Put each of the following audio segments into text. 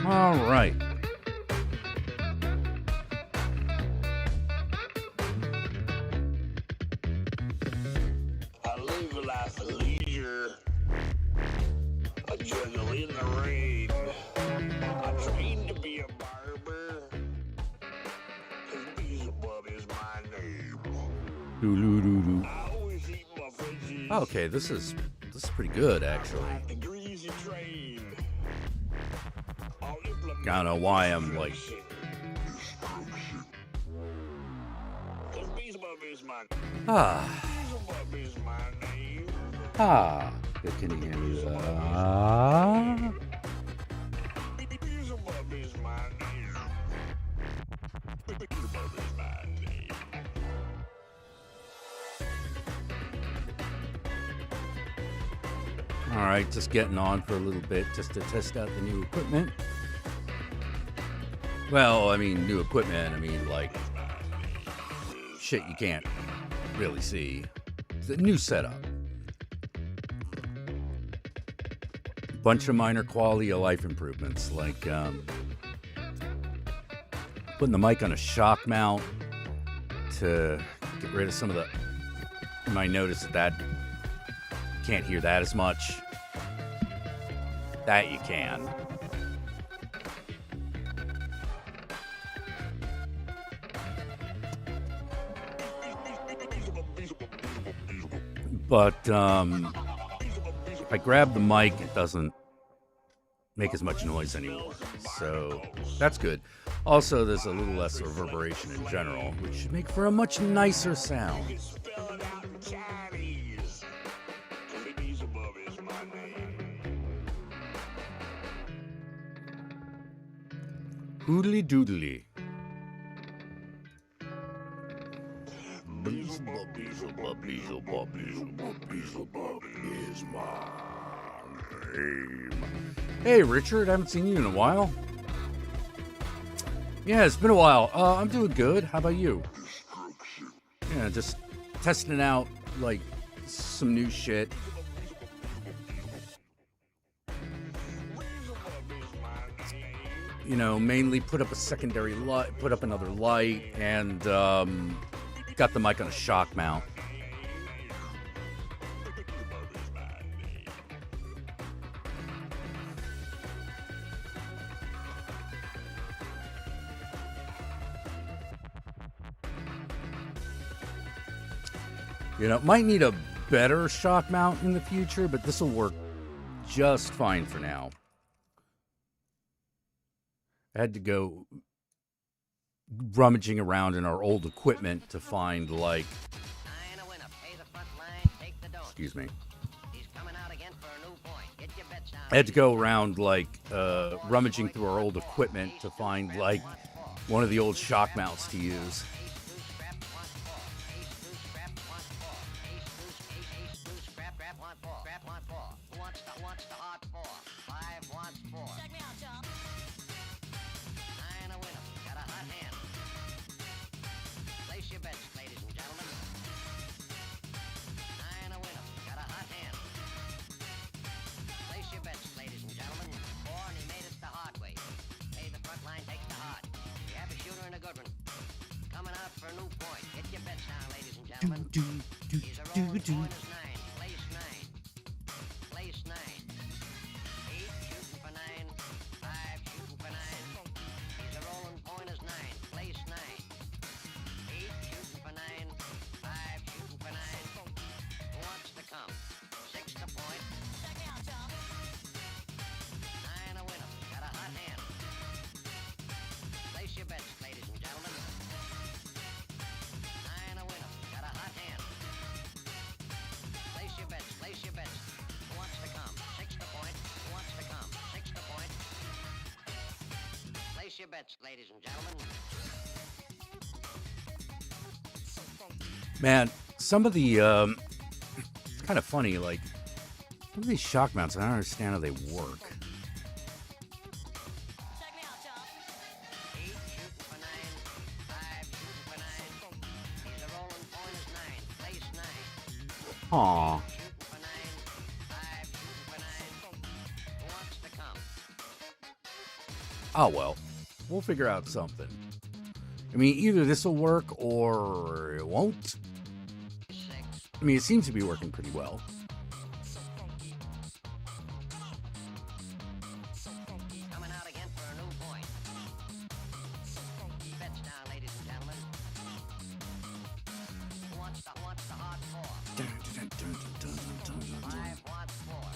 All right. I live a life of leisure. I juggle in the rain. I train to be a barber. 'Cause Beelzebub is my name. Doo-doo-doo-doo. I always eat my veggies. Okay, this is pretty good, actually. The greasy train. I don't know why I'm like. Beelzebub is my name. Can you hear me? Beelzebub is my name. Beelzebub is my name. All right, just getting on for a little bit just to test out the new equipment. Well, I mean, new equipment, I mean, like, shit you can't really see. It's a new setup. Bunch of minor quality of life improvements, like putting the mic on a shock mount to get rid of some of the... You might notice that can't hear that as much. That you can. But if I grab the mic, it doesn't make as much noise anymore. So that's good. Also, there's a little less reverberation in general, which should make for a much nicer sound. Spell it out in Chinese. Beelzebub is my name. Hoodly doodly. Beelzebub, Beelzebub, Beelzebub, Beelzebub, Beelzebub is my name. Hey, Richard, I haven't seen you in a while. Yeah, it's been a while. I'm doing good. How about you? Yeah, just testing out, like, some new shit. You know, mainly put up a secondary light, put up another light, and got the mic on a shock mount. You know, might need a better shock mount in the future, but this will work just fine for now. I had to go rummaging around in our old equipment to find, like... Excuse me. I had to go around, like, rummaging through our old equipment to find, like, one of the old shock mounts to use. Ladies and gentlemen. Man, some of the it's kind of funny, like some of these shock mounts, I don't understand how they work. Aw. Oh, well. We'll figure out something. I mean, either this will work or it won't. I mean, it seems to be working pretty well. Coming out again for a new point. Bets down, ladies and gentlemen. Who wants the hard four? Five wants four.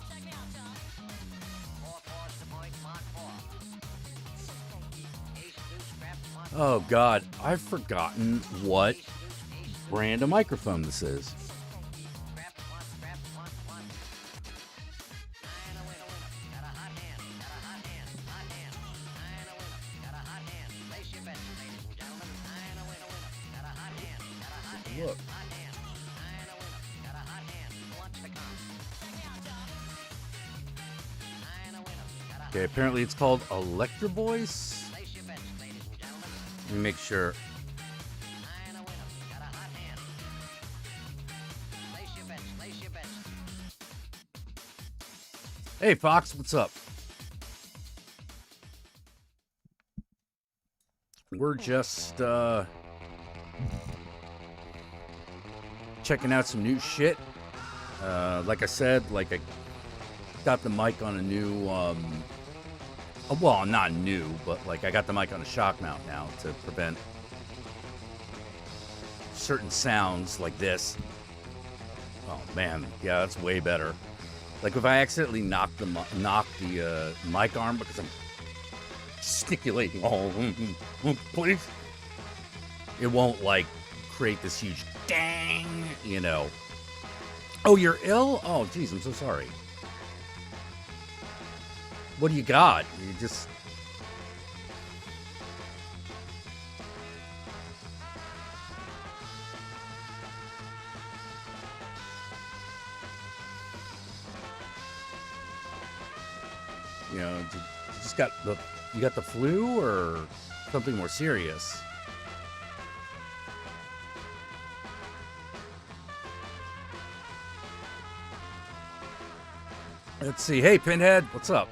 Check me out, John. Four fours to point, mark four. Ace, deuce, scrap, mark Oh, God. I've forgotten what ace, deuce, brand of microphone this is. scrap, one. Nine, a winner. Got a hot hand, hot hand. Nine, a winner. Got a hot hand. Place your bets, ladies and gentlemen. Nine, a winner. Got a hot hand, Look. hot hand. Nine, a winner. Got a hot hand. Who wants to come? Check me out, John. Nine, a winner. Got a Okay, apparently it's called Electro Voice. place your bets, ladies and gentlemen. Let me make sure. Nine, a winner. Got a hot hand. Place your bets. Hey, Fox, what's up? We're just checking out some new shit. Like I said, I got the mic on a new, well, not new, but I got the mic on a shock mount now to prevent certain sounds like this. Oh man, yeah, that's way better. If I accidentally knock the mic arm because I'm gesticulating, please, it won't create this huge dang, Oh, you're ill? Oh, geez, I'm so sorry. What do you got? You just... you got the flu or something more serious? Let's see. Hey, Pinhead, what's up?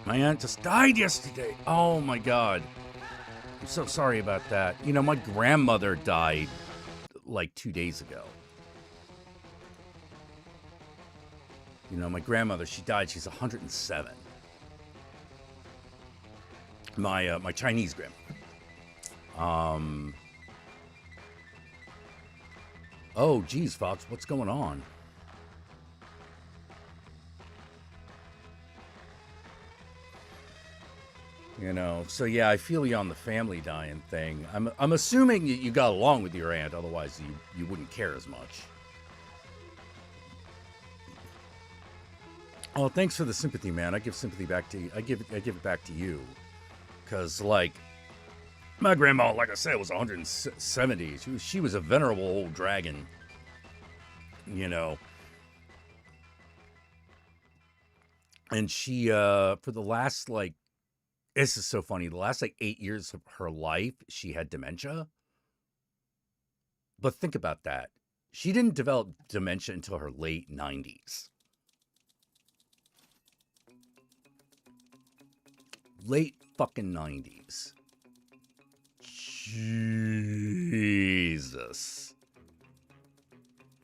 My aunt just died yesterday. Oh my God. I'm so sorry about that. My grandmother died 2 days ago. My grandmother, she died. She's 107. My Chinese grandmother. Oh, geez, Fox, what's going on? So yeah, I feel you on the family dying thing. I'm assuming you got along with your aunt, otherwise you wouldn't care as much. Oh, thanks for the sympathy, man. I give sympathy back to you. I give it back to you. Because, my grandma, like I said, was 170. She was a venerable old dragon. And she, for the last, this is so funny. The last, 8 years of her life, she had dementia. But think about that. She didn't develop dementia until her late 90s. Late fucking 90s. Jesus.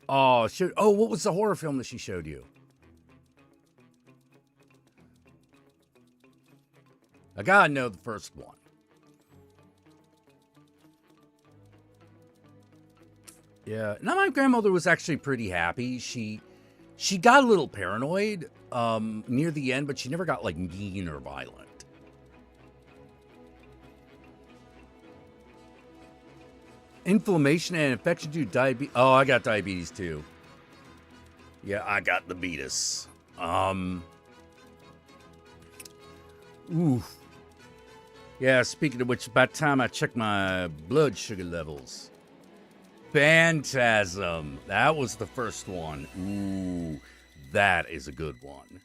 Oh, what was the horror film that she showed you? I gotta know the first one. Yeah. Now, my grandmother was actually pretty happy. She got a little paranoid near the end, but she never got, mean or violent. Inflammation and infection due to diabetes. Oh, I got diabetes too. Yeah, I got the beatus. Oof. Yeah, speaking of which, about time I checked my blood sugar levels. Phantasm. That was the first one. Ooh, that is a good one.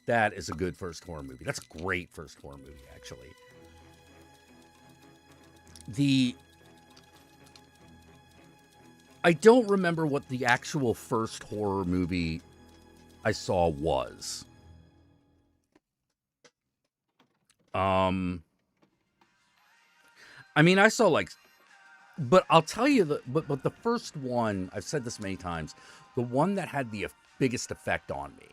That is a good first horror movie. That's a great first horror movie, actually. I don't remember what the actual first horror movie I saw was. I mean, I saw like, but I'll tell you but the first one, I've said this many times, the one that had the biggest effect on me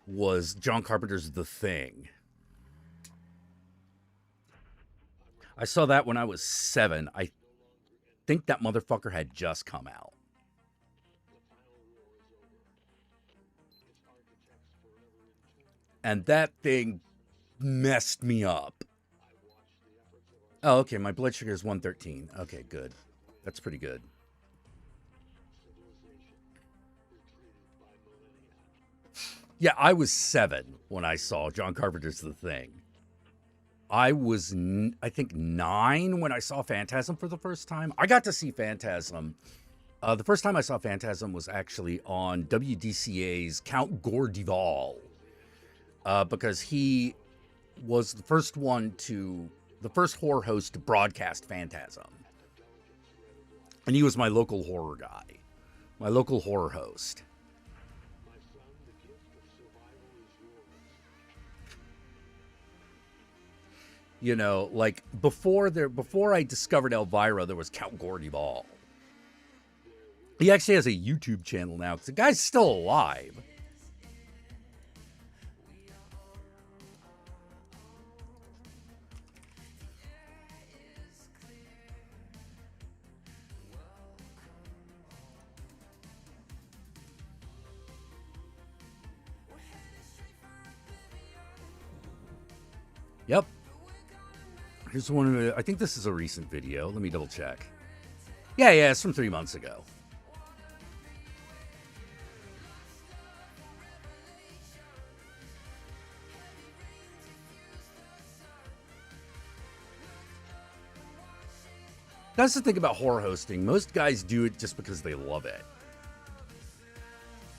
was John Carpenter's The Thing. I saw that when I was 7. I think that motherfucker had just come out. And that thing messed me up. Oh, okay. My blood sugar is 113. Okay, good. That's pretty good. Yeah, I was 7 when I saw John Carpenter's The Thing. I was, I think, 9 when I saw Phantasm for the first time. I got to see Phantasm. The first time I saw Phantasm was actually on WDCA's Count Gore Duvall. Because he was the first horror host to broadcast Phantasm. And he was my local horror guy, my local horror host. You know, like before I discovered Elvira, there was Count Gore Duvall. He actually has a YouTube channel now because the guy's still alive. Yep. Here's one. I think this is a recent video. Let me double check. Yeah, it's from 3 months ago. That's the thing about horror hosting. Most guys do it just because they love it.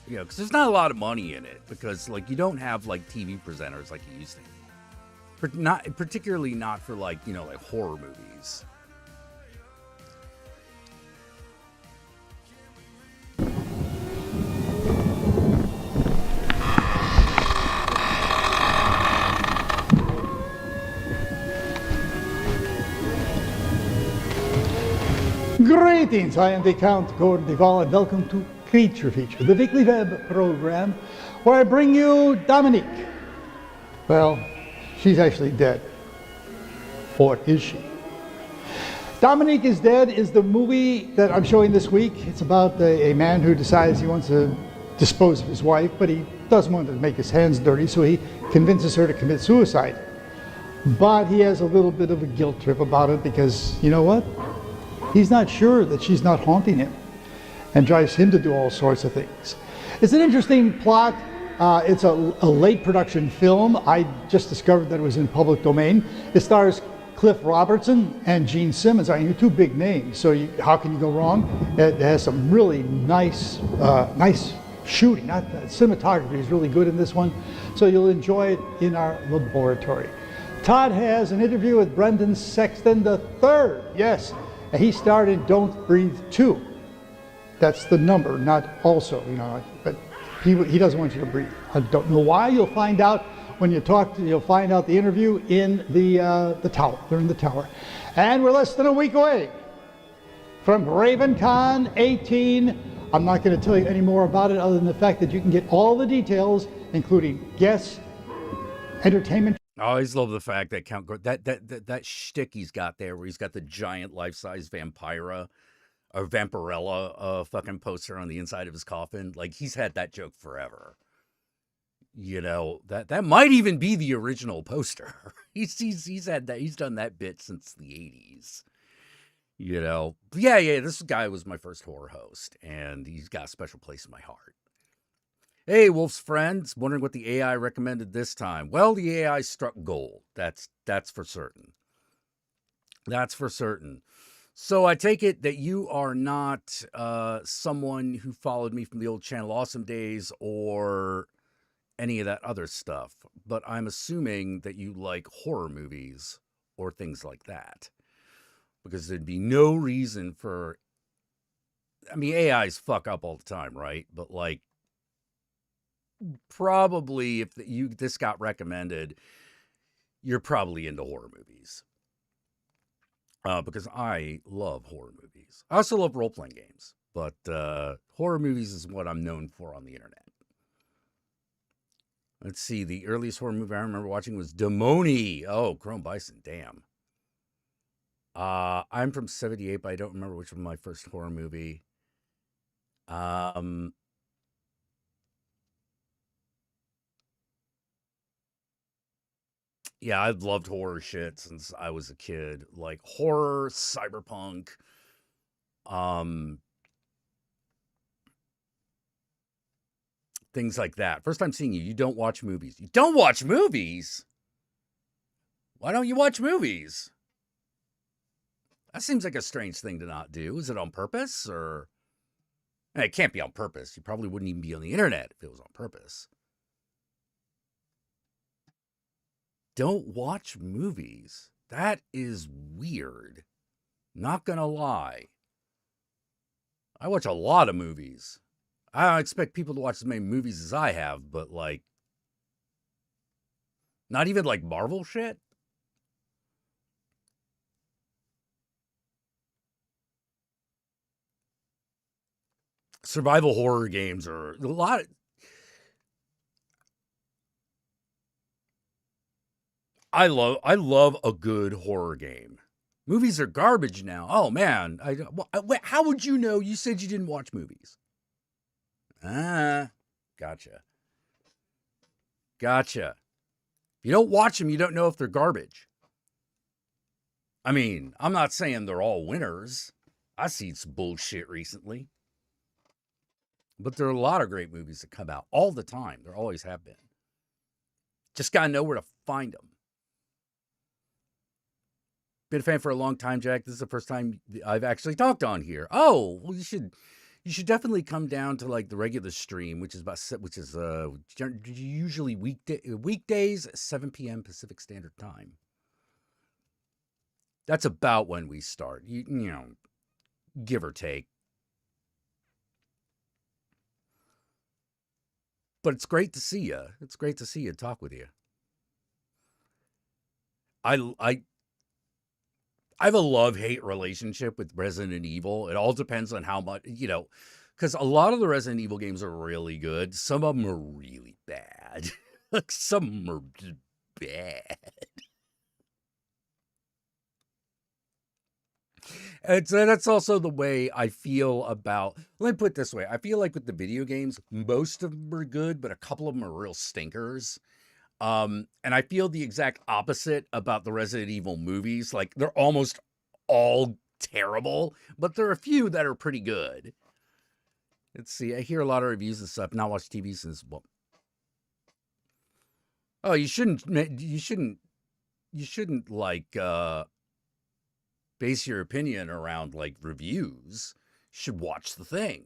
You know, because there's not a lot of money in it. Because, like, you don't have, like, TV presenters like you used to. Particularly not for, like, you know, like horror movies. Greetings, I am the Count Gore Duvall and welcome to Creature Feature, the weekly web program where I bring you Dominique. Well, she's actually dead. Or is she? Dominique is Dead is the movie that I'm showing this week. It's about a man who decides he wants to dispose of his wife, but he doesn't want to make his hands dirty, so he convinces her to commit suicide. But he has a little bit of a guilt trip about it because, you know what? He's not sure that she's not haunting him and drives him to do all sorts of things. It's an interesting plot. It's a late production film. I just discovered that it was in public domain. It stars Cliff Robertson and Gene Simmons. I mean, two big names, so how can you go wrong? It has some really nice shooting. Cinematography is really good in this one, so you'll enjoy it in our laboratory. Todd has an interview with Brendan Sexton III. Yes, he starred in Don't Breathe 2. That's the number, not also, you know, but he doesn't want you to breathe. I don't know why. You'll find out when you talk. You'll find out the interview in the tower. They're in the tower, and we're less than a week away from RavenCon 18. I'm not going to tell you any more about it other than the fact that you can get all the details, including guests, entertainment. I always love the fact that Count Gore, that shtick he's got there, where he's got the giant life-size vampirella fucking poster on the inside of his coffin. Like, he's had that joke forever. You know, that might even be the original poster. He's had that. He's done that bit since the 80s. You know, yeah. This guy was my first horror host, and he's got a special place in my heart. Hey, Wolf's friends, wondering what the AI recommended this time. Well, the AI struck gold. That's for certain. That's for certain. So I take it that you are not someone who followed me from the old Channel Awesome days or any of that other stuff. But I'm assuming that you like horror movies or things like that. Because there'd be no reason for... I mean, AIs fuck up all the time, right? But, like, probably if this got recommended, you're probably into horror movies. Because I love horror movies. I also love role-playing games, but horror movies is what I'm known for on the internet. Let's see, the earliest horror movie I remember watching was Demoni. Oh, Chrome Bison, damn. I'm from 78, but I don't remember which was my first horror movie. Yeah, I've loved horror shit since I was a kid. Like horror, cyberpunk, things like that. First time seeing you, you don't watch movies. You don't watch movies? Why don't you watch movies? That seems like a strange thing to not do. Is it on purpose or? It can't be on purpose. You probably wouldn't even be on the internet if it was on purpose. Don't watch movies. That is weird. Not gonna lie. I watch a lot of movies. I don't expect people to watch as many movies as I have, but like, not even like Marvel shit. Survival horror games are a lot. I love a good horror game. Movies are garbage now. Oh man, how would you know? You said you didn't watch movies. Ah, gotcha. If you don't watch them, you don't know if they're garbage. I mean, I'm not saying they're all winners. I've seen some bullshit recently. But there are a lot of great movies that come out all the time. There always have been. Just got to know where to find them. Been a fan for a long time, Jack. This is the first time I've actually talked on here. Oh, well, you should definitely come down to like the regular stream, which is usually weekdays 7 p.m. Pacific Standard Time. That's about when we start. You know, give or take. But it's great to see you. It's great to see you, talk with you. I have a love-hate relationship with Resident Evil. It all depends on how much, because a lot of the Resident Evil games are really good. Some of them are really bad. Some of them are just bad. And so that's also the way I feel about, let me put it this way. I feel like with the video games, most of them are good, but a couple of them are real stinkers. And I feel the exact opposite about the Resident Evil movies. Like, they're almost all terrible, but there are a few that are pretty good. Let's see. I hear a lot of reviews and stuff. Not watched TV since, well, oh, you shouldn't like, base your opinion around like reviews. You should watch the thing,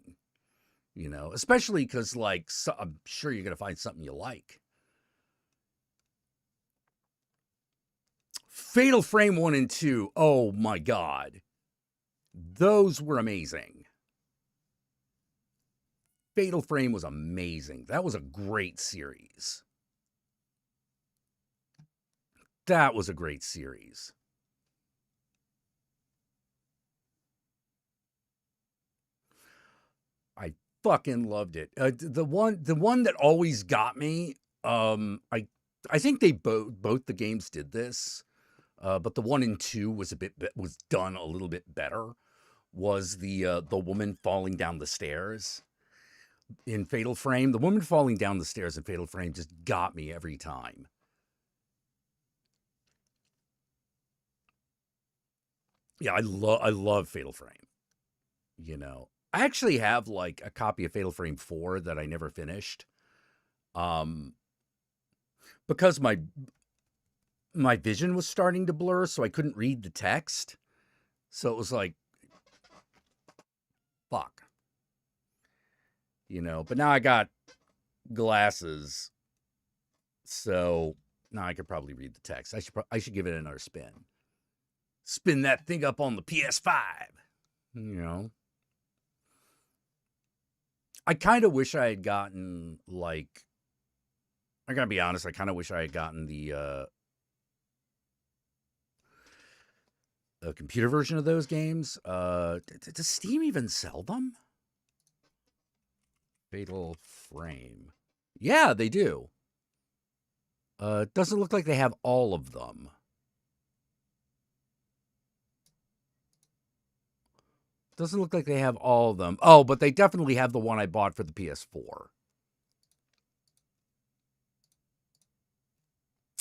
especially because like, I'm sure you're going to find something you like. Fatal Frame 1 and 2. Oh my God. Those were amazing. Fatal Frame was amazing. That was a great series. That was a great series. I fucking loved it. The one that always got me, I think they both the games did this. But the 1 and 2 was was done a little bit better. Was the woman falling down the stairs in Fatal Frame? The woman falling down the stairs in Fatal Frame just got me every time. Yeah, I love Fatal Frame. I actually have like a copy of Fatal Frame 4 that I never finished. Because my vision was starting to blur, so I couldn't read the text. So it was like, fuck. But now I got glasses, so now I could probably read the text. I should give it another spin. Spin that thing up on the PS5. I kind of wish I had gotten, like, I gotta be honest, I kind of wish I had gotten the a computer version of those games. Does Steam even sell them? Fatal Frame. Yeah, they do. It doesn't look like they have all of them. Doesn't look like they have all of them. Oh, but they definitely have the one I bought for the PS4.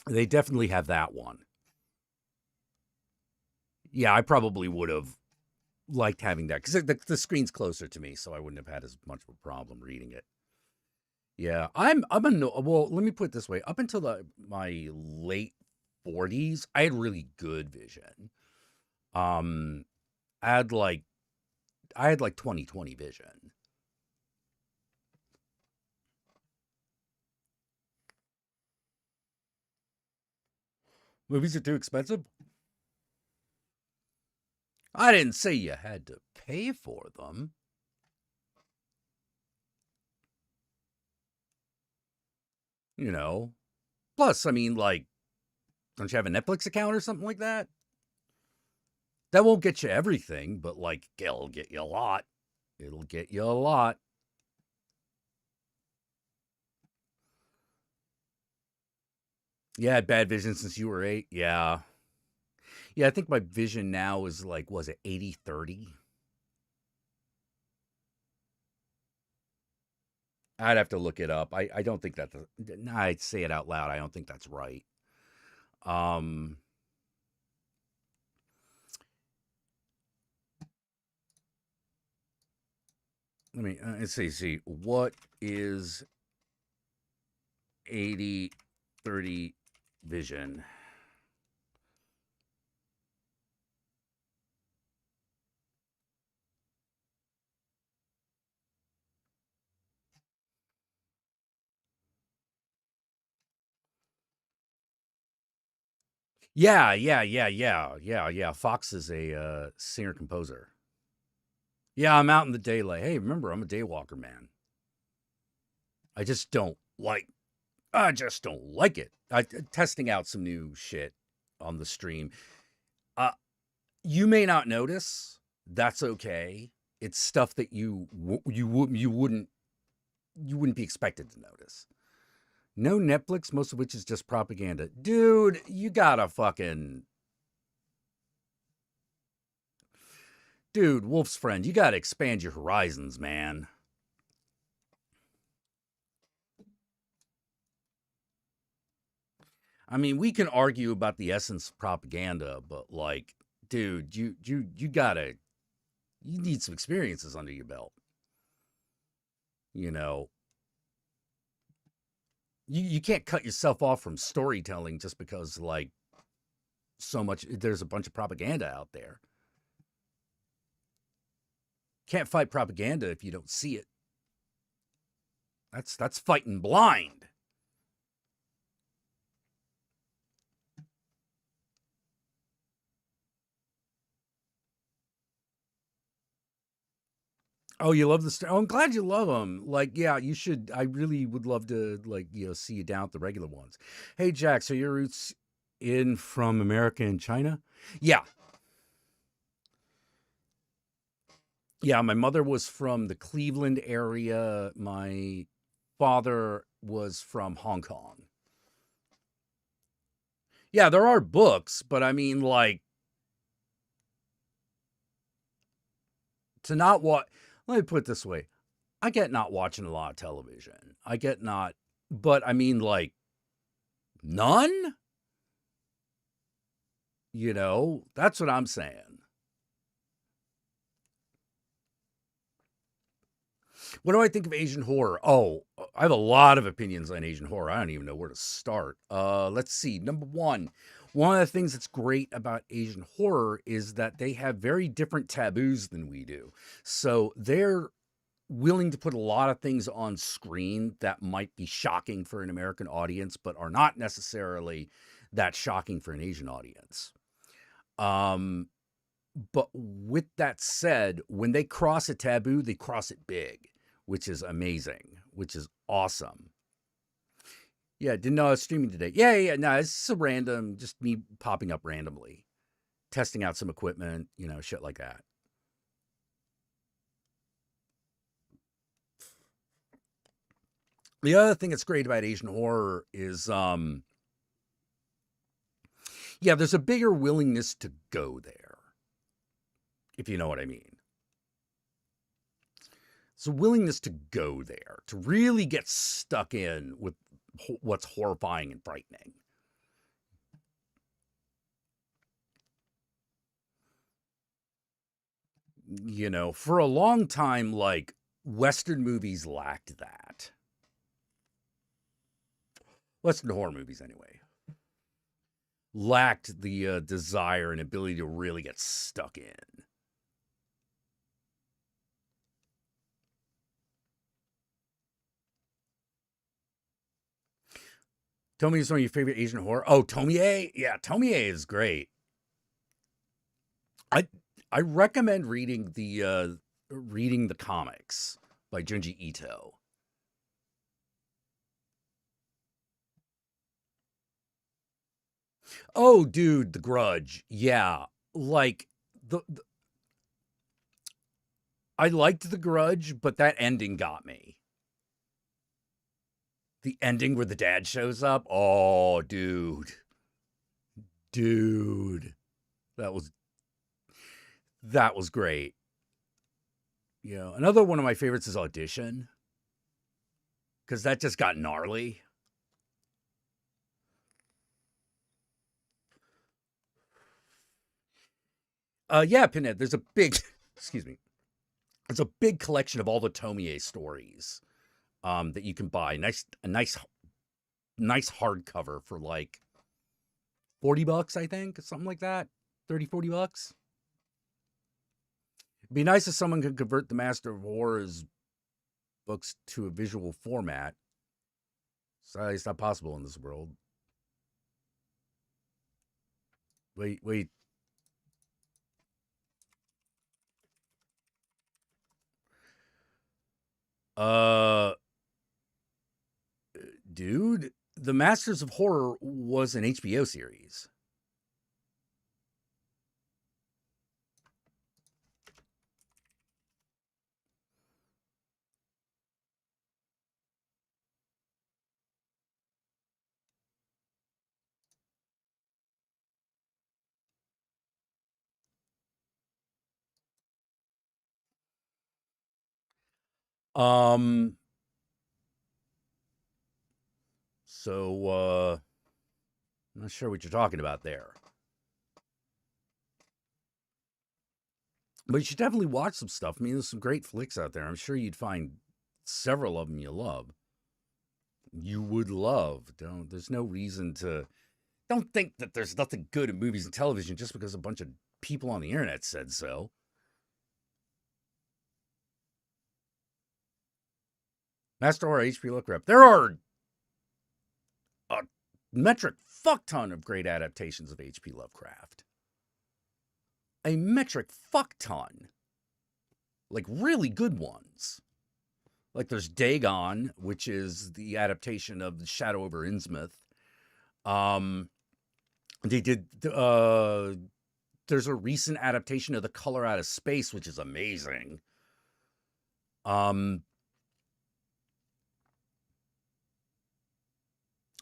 They definitely have that one. Yeah, I probably would have liked having that because the screen's closer to me, so I wouldn't have had as much of a problem reading it. Yeah, well, let me put it this way. Up until my late 40s, I had really good vision. I had like 20/20 vision. Movies are too expensive? I didn't say you had to pay for them. You know. Plus, I mean, like, don't you have a Netflix account or something like that? That won't get you everything, but like, it'll get you a lot. It'll get you a lot. Yeah, I had bad vision since you were 8. Yeah. Yeah, I think my vision now is like, was it 80/30? I'd have to look it up. I don't think that I'd say it out loud. I don't think that's right. Let's see. What is 80/30 vision? Yeah. Fox is a singer composer. Yeah, I'm out in the daylight. Hey, remember, I'm a daywalker, man. I just don't like it. Testing out some new shit on the stream. You may not notice. That's okay. It's stuff that you wouldn't be expected to notice. No Netflix, most of which is just propaganda. Dude, you gotta fucking... Dude, Wolf's friend, you gotta expand your horizons, man. I mean, we can argue about the essence of propaganda, but like, dude, you need some experiences under your belt. You know, you can't cut yourself off from storytelling just because like there's a bunch of propaganda out there. Can't fight propaganda if you don't see it. That's fighting blind. Oh, you love the... Oh, I'm glad you love them. Like, yeah, you should. I really would love to, like, see you down at the regular ones. Hey, Jack, so your roots in from America and China? Yeah. Yeah, my mother was from the Cleveland area. My father was from Hong Kong. Yeah, there are books, but I mean, like, to not watch... Let me put it this way. I get not watching a lot of television. I get not... But, I mean, like, none? You know, that's what I'm saying. What do I think of Asian horror? Oh, I have a lot of opinions on Asian horror. I don't even know where to start. Let's see. Number one of the things that's great about Asian horror is that they have very different taboos than we do. So they're willing to put a lot of things on screen that might be shocking for an American audience, but are not necessarily that shocking for an Asian audience. But with that said, when they cross a taboo, they cross it big, which is amazing, which is awesome. Yeah, didn't know I was streaming today. Yeah. No, it's just a random, just me popping up randomly. testing out some equipment, shit like that. The other thing that's great about Asian horror is, there's a bigger willingness to go there, if you know what I mean. It's a willingness to go there, to really get stuck in with what's horrifying and frightening. For a long time, like, Western movies lacked that. Western horror movies, anyway. Lacked the desire and ability to really get stuck in. Tell me some of your favorite Asian horror. Oh, Tomie? Yeah, Tomie is great. I recommend reading the comics by Junji Ito. Oh, dude, The Grudge. Yeah, like I liked The Grudge, but that ending got me. The ending where the dad shows up. Oh, dude. That was great. Another one of my favorites is Audition, because that just got gnarly. Yeah, Pinhead, there's a big, excuse me, there's a big collection of all the Tomie stories that you can buy. A nice hardcover for like $40, I think, something like that. $30-$40. It'd be nice if someone could convert the Master of Horror's books to a visual format. Sorry, it's not possible in this world. Wait. Dude, The Masters of Horror was an HBO series. So, I'm not sure what you're talking about there. But you should definitely watch some stuff. I mean, there's some great flicks out there. I'm sure you'd find several of them you love. You would love. There's no reason to. Don't think that there's nothing good in movies and television just because a bunch of people on the internet said so. Master Horror, H.P. Lovecraft. There are a metric fuck ton of great adaptations of H.P. Lovecraft. A metric fuck ton. Like, really good ones. Like, there's Dagon, which is the adaptation of The Shadow over Innsmouth. They did, there's a recent adaptation of The Color Out of Space, which is amazing.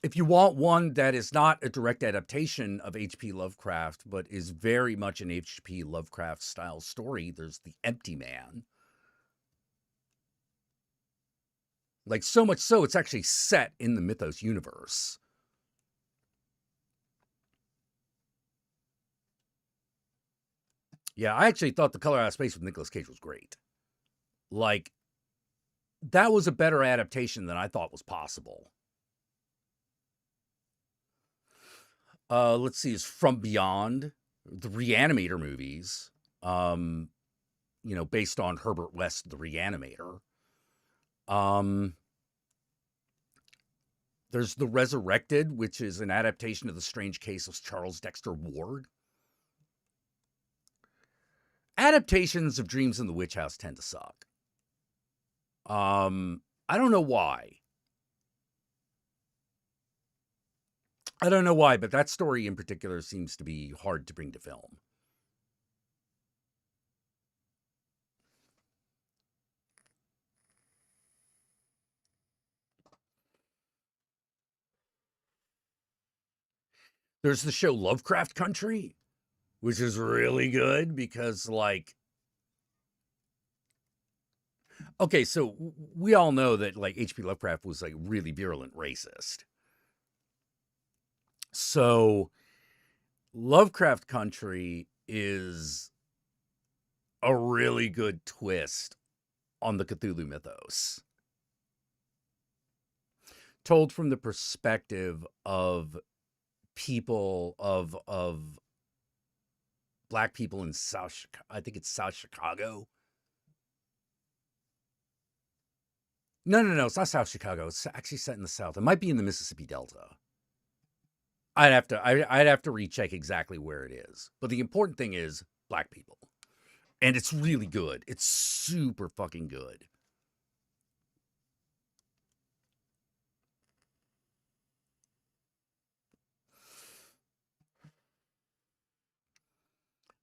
If you want one that is not a direct adaptation of H.P. Lovecraft, but is very much an H.P. Lovecraft style story, there's The Empty Man. Like, so much so, it's actually set in the Mythos universe. Yeah, I actually thought The Color Out of Space with Nicolas Cage was great. Like, that was a better adaptation than I thought was possible. Let's see, is From Beyond, the Reanimator movies, based on Herbert West, the Reanimator. There's The Resurrected, which is an adaptation of The Strange Case of Charles Dexter Ward. Adaptations of Dreams in the Witch House tend to suck. I don't know why. But that story in particular seems to be hard to bring to film. There's the show Lovecraft Country, which is really good because, like, okay, so we all know that, like, H.P. Lovecraft was, like, really virulent racist. So Lovecraft Country is a really good twist on the Cthulhu mythos, told from the perspective of people of black people in I think it's South Chicago. No, it's not South Chicago. It's actually set in the South. It might be in the Mississippi Delta. I'd have to recheck exactly where it is. But the important thing is black people. And it's really good. It's super fucking good.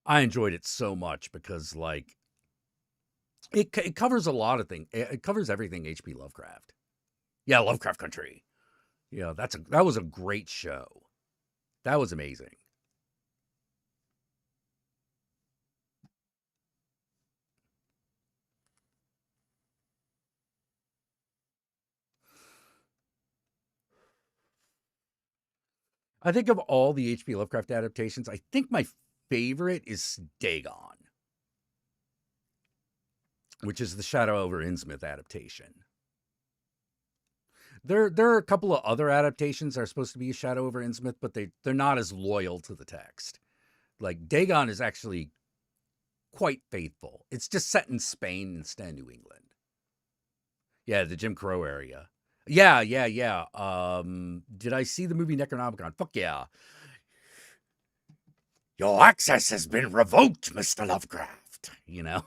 I enjoyed it so much because, like, it covers a lot of things. It covers everything H.P. Lovecraft. Yeah, Lovecraft Country. Yeah, that was a great show. That was amazing. I think of all the H.P. Lovecraft adaptations, I think my favorite is Dagon, which is the Shadow over Innsmouth adaptation. There are a couple of other adaptations that are supposed to be Shadow over Innsmouth, but they're not as loyal to the text. Like, Dagon is actually quite faithful. It's just set in Spain instead of New England. Yeah, the Jim Crow area. Yeah. Did I see the movie Necronomicon? Fuck yeah. Your access has been revoked, Mr. Lovecraft. You know?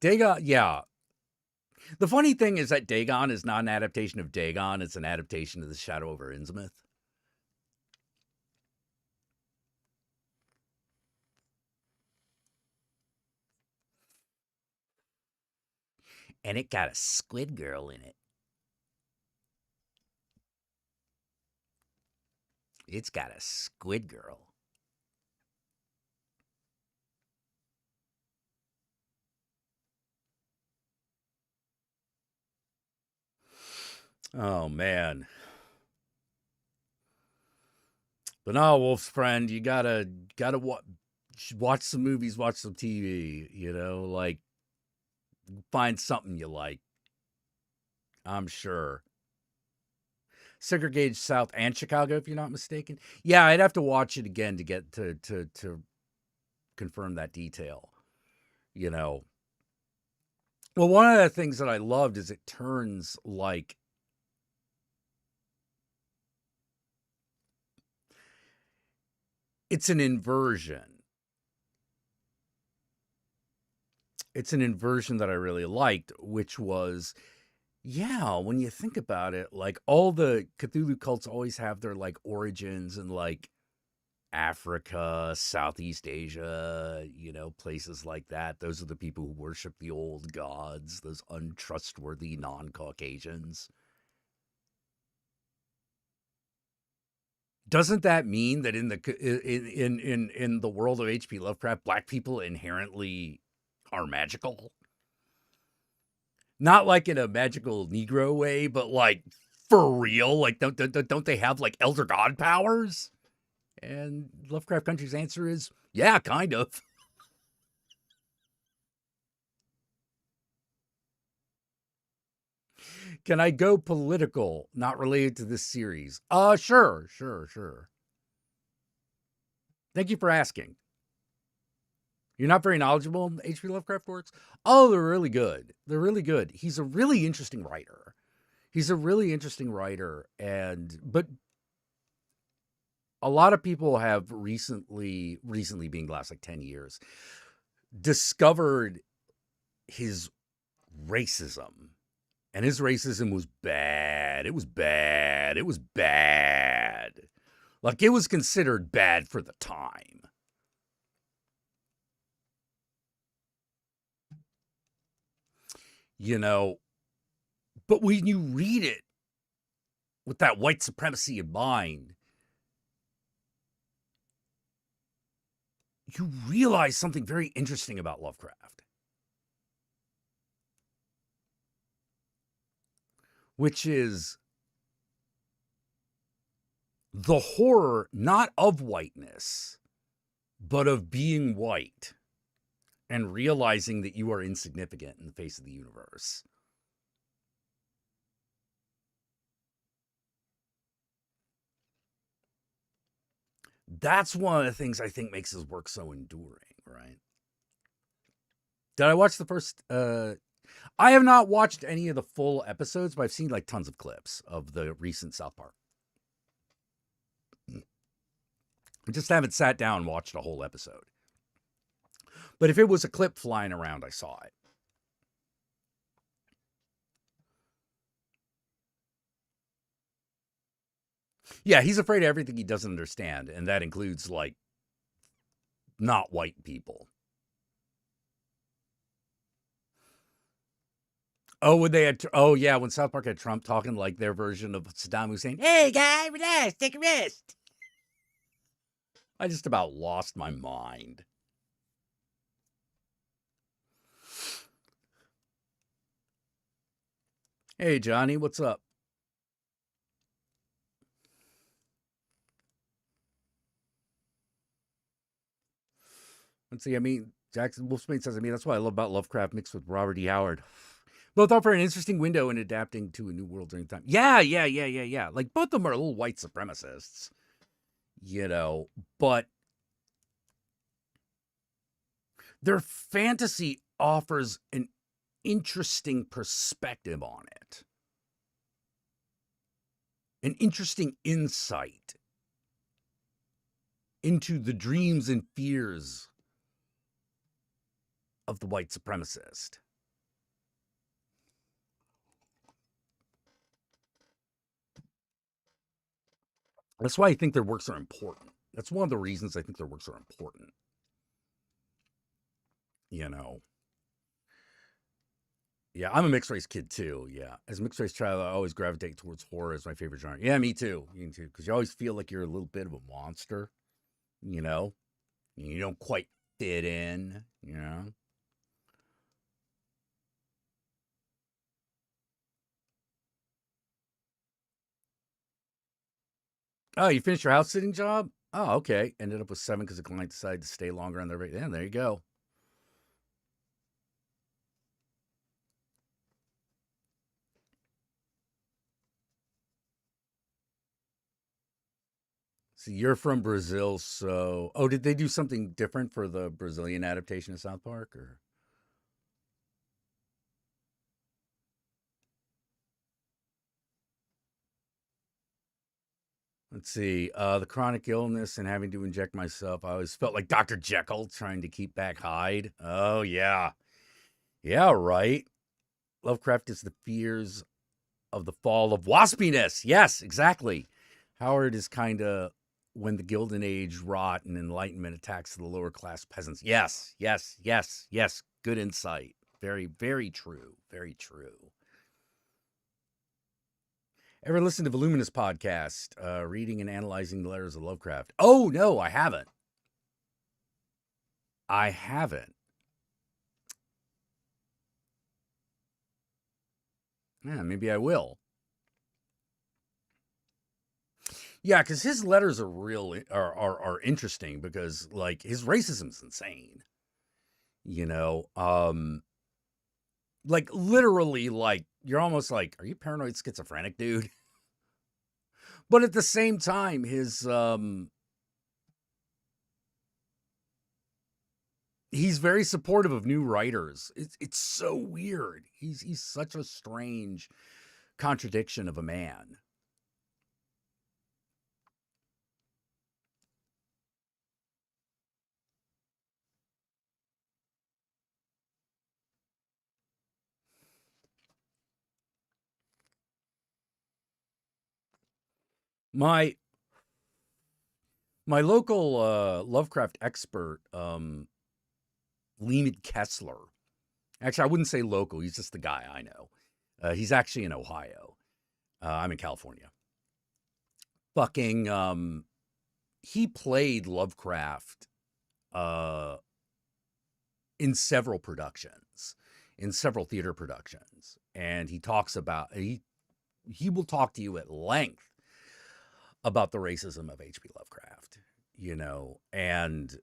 Dagon, yeah. The funny thing is that Dagon is not an adaptation of Dagon. It's an adaptation of the Shadow over Innsmouth. And it got a squid girl in it. It's got a squid girl. Oh, man. But no, Wolf's friend, you gotta watch some movies, watch some TV, you know, like, find something you like. I'm sure. Segregated South and Chicago, if you're not mistaken. Yeah, I'd have to watch it again to get to confirm that detail. You know. Well, one of the things that I loved is it turns like it's an inversion. It's an inversion that I really liked, which was, yeah, when you think about it, like, all the Cthulhu cults always have their, like, origins in, like, Africa, Southeast Asia, you know, places like that. Those are the people who worship the old gods, those untrustworthy non-Caucasians. Doesn't that mean that in the world of H.P. Lovecraft, black people inherently are magical? Not like in a magical Negro way, but like for real. Like, don't they have like elder god powers? And Lovecraft Country's answer is, yeah, kind of. Can I go political, not related to this series? Sure. Thank you for asking. You're not very knowledgeable in H.P. Lovecraft works? Oh, they're really good. They're really good. He's a really interesting writer. But a lot of people have recently being the last like 10 years, discovered his racism. And his racism was bad. It was bad. Like, it was considered bad for the time. You know, but when you read it with that white supremacy in mind, you realize something very interesting about Lovecraft, which is the horror not of whiteness, but of being white and realizing that you are insignificant in the face of the universe. That's one of the things I think makes his work so enduring, right? Did I watch the first? I have not watched any of the full episodes, but I've seen like tons of clips of the recent South Park. I just haven't sat down and watched a whole episode. But if it was a clip flying around, I saw it. Yeah, he's afraid of everything he doesn't understand, and that includes, like, not white people. Oh, when they had, when South Park had Trump talking like their version of Saddam Hussein. Hey, guy, relax, take a rest. I just about lost my mind. Hey, Johnny, what's up? Let's see, Jackson Wolfsbane says, that's what I love about Lovecraft mixed with Robert E. Howard. Both offer an interesting window in adapting to a new world during time. Yeah. Like, both of them are little white supremacists, but their fantasy offers an interesting perspective on it, an interesting insight into the dreams and fears of the white supremacist. That's why I think their works are important. That's one of the reasons I think their works are important. Yeah, I'm a mixed race kid too. Yeah, as a mixed race child, I always gravitate towards horror as my favorite genre. Yeah, me too. Because you always feel like you're a little bit of a monster. You don't quite fit in. Oh, you finished your house sitting job? Oh, okay. Ended up with 7 because the client decided to stay longer on their rate. Yeah, there you go. So you're from Brazil, so did they do something different for the Brazilian adaptation of South Park, or? Let's see. The chronic illness and having to inject myself. I always felt like Dr. Jekyll trying to keep back Hyde. Oh, yeah. Yeah, right. Lovecraft is the fears of the fall of waspiness. Yes, exactly. Howard is kind of when the Gilded Age rot and Enlightenment attacks the lower class peasants. Yes. Good insight. Very, very true. Very true. Ever listen to Voluminous podcast, reading and analyzing the letters of Lovecraft? Oh, no, I haven't. Yeah, maybe I will. Yeah, because his letters are interesting because, like, his racism's insane. Like, literally, like, you're almost like, are you paranoid schizophrenic, dude? But at the same time, he's very supportive of new writers. It's so weird. He's such a strange contradiction of a man. My local Lovecraft expert, Leonid Kessler. Actually, I wouldn't say local. He's just the guy I know. He's actually in Ohio. I'm in California. fucking he played Lovecraft uh in several productions, in several theater productions, and he talks about he will talk to you at length about the racism of H.P. Lovecraft, and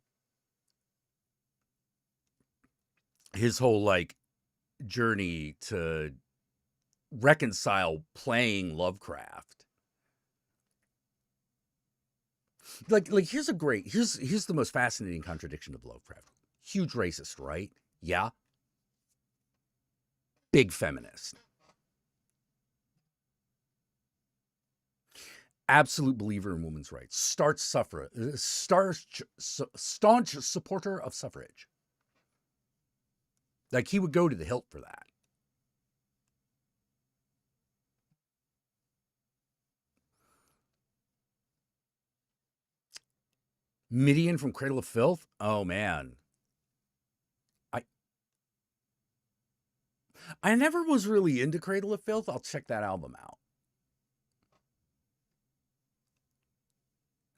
his whole like journey to reconcile playing Lovecraft. Like here's the most fascinating contradiction of Lovecraft. Huge racist, right? Yeah. Big feminist. Absolute believer in women's rights. Staunch supporter of suffrage. Like he would go to the hilt for that. Midian from Cradle of Filth? Oh man. I never was really into Cradle of Filth. I'll check that album out.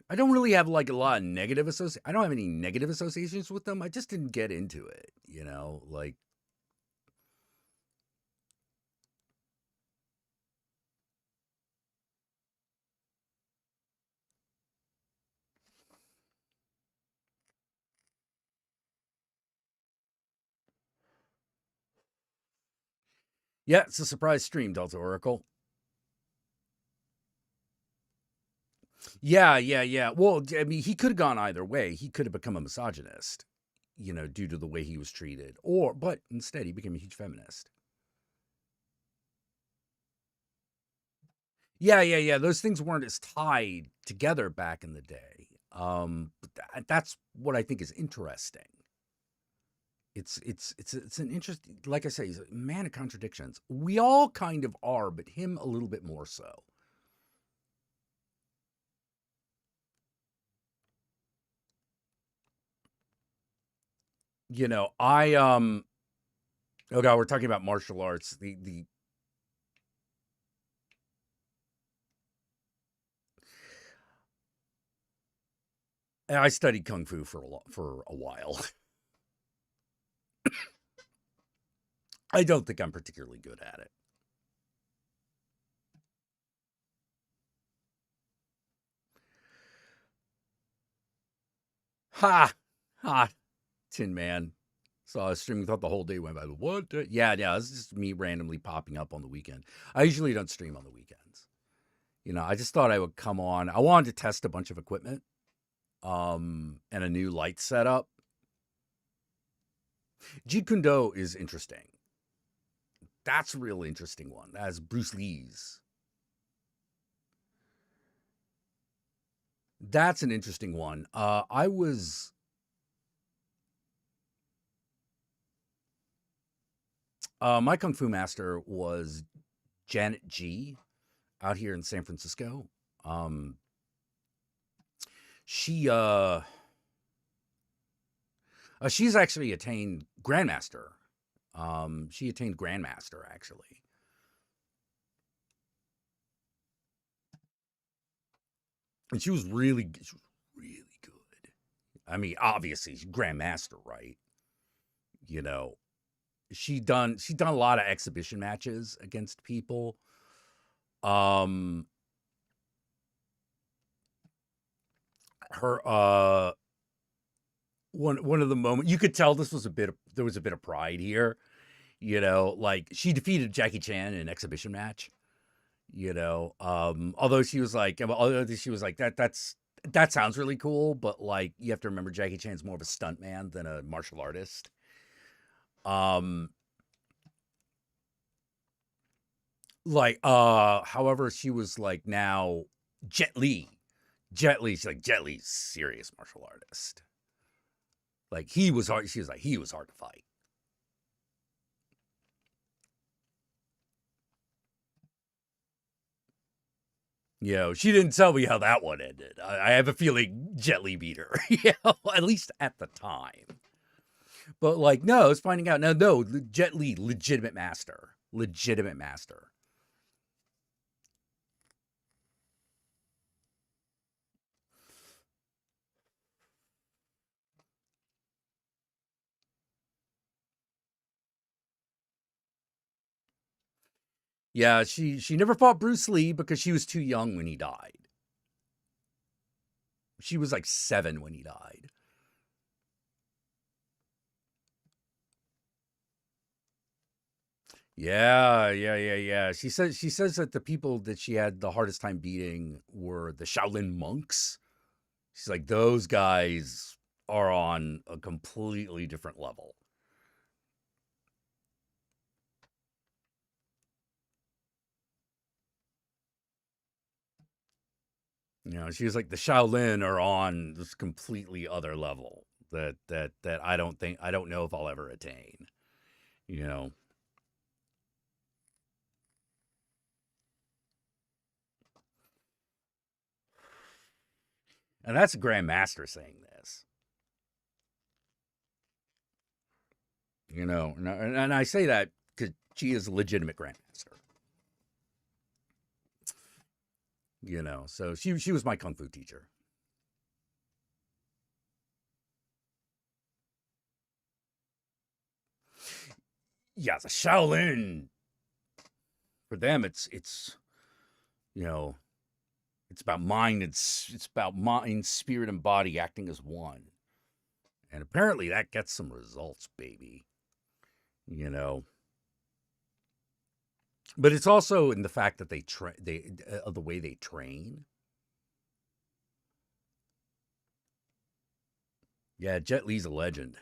I don't really have like a lot of negative I don't have any negative associations with them. I just didn't get into it, like yeah, it's a surprise stream, Delta Oracle. Yeah. Well, I mean, he could have gone either way. He could have become a misogynist, due to the way he was treated, but instead he became a huge feminist. Yeah. Those things weren't as tied together back in the day. But that's what I think is interesting. It's an interesting, like I say, he's a man of contradictions. We all kind of are, but him a little bit more so. Oh god, we're talking about martial arts. I studied kung fu for a while. I don't think I'm particularly good at it. Ha! Tin Man. Saw a stream, thought the whole day went by. What? Yeah, it's just me randomly popping up on the weekend. I usually don't stream on the weekends. I just thought I would come on. I wanted to test a bunch of equipment, and a new light setup. Jeet Kune Do is interesting. That's a real interesting one. That's Bruce Lee's. That's an interesting one. My Kung Fu master was Janet G out here in San Francisco. She's actually attained Grandmaster. She attained Grandmaster, actually. And she was really good. I mean, obviously, she's Grandmaster, right? She done a lot of exhibition matches against people. Her one of the moments, you could tell there was a bit of pride here, like she defeated Jackie Chan in an exhibition match, although she was like that sounds really cool, but like you have to remember Jackie Chan's more of a stunt man than a martial artist. However, she was like now Jet Li. She's like Jet Li's serious martial artist. Like he was hard. She was like he was hard to fight. She didn't tell me how that one ended. I have a feeling Jet Li beat her. At least at the time. But like, no, it's finding out. No, Jet Li, legitimate master. Yeah, she never fought Bruce Lee because she was too young when he died. She was like 7 when he died. Yeah. She says that the people that she had the hardest time beating were the Shaolin monks. She's like, those guys are on a completely different level. She was like, the Shaolin are on this completely other level that I don't know if I'll ever attain. You know. And that's a grandmaster saying this. And I say that because she is a legitimate grandmaster. So she was my kung fu teacher. Yeah, the Shaolin, for them, it's you know, it's about mind. It's about mind, spirit, and body acting as one. And apparently, that gets some results, baby. You know, but it's also in the fact that the way they train. Yeah, Jet Li's a legend.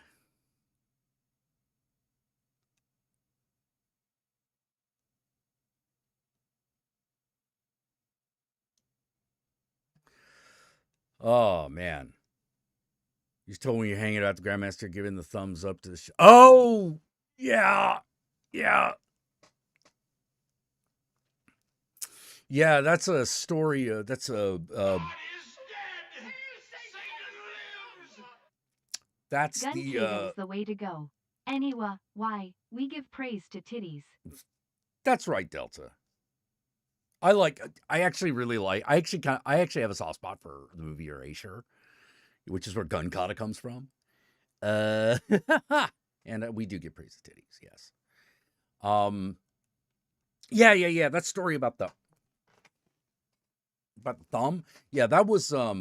Oh man, you told me you're hanging out the Grandmaster, giving the thumbs up to the show. Oh yeah, yeah, yeah. That's a story. That's a. That's Gun the. cable is the way to go. Anyway, why we give praise to titties. That's right, Delta. I actually really like. I actually have a soft spot for the movie Erasure, which is where gun kata comes from. Uh, and we do give praise to titties. Yes. Yeah. That story about the thumb. Yeah, that was uh,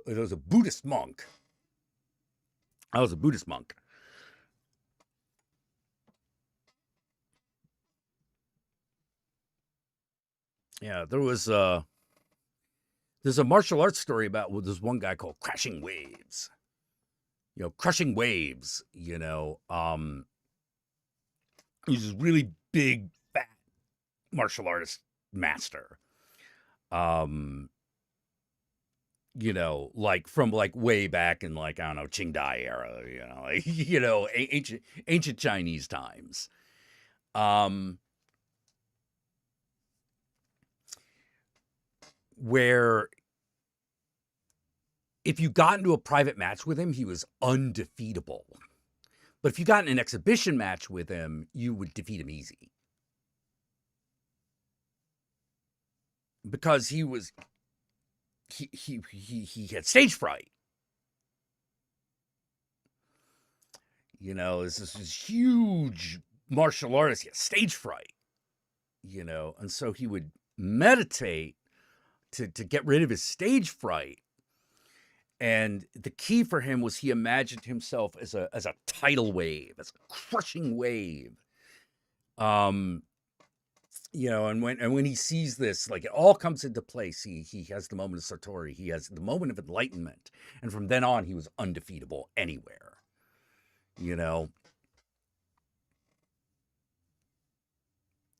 it was a Buddhist monk. I was a Buddhist monk. Yeah, there's a martial arts story about this one guy called Crashing Waves. Crushing Waves. He's this really big, fat martial artist master. Um, like from like way back in like, I don't know, Qing Dai era, ancient Chinese times. Where if you got into a private match with him, he was undefeatable. But if you got in an exhibition match with him, you would defeat him easy. Because he had stage fright. This huge martial artist, he had stage fright. And so he would meditate to get rid of his stage fright. And the key for him was he imagined himself as a tidal wave, as a crushing wave. And when he sees this, like, it all comes into place. He has the moment of Satori. He has the moment of enlightenment. And from then on, he was undefeatable anywhere.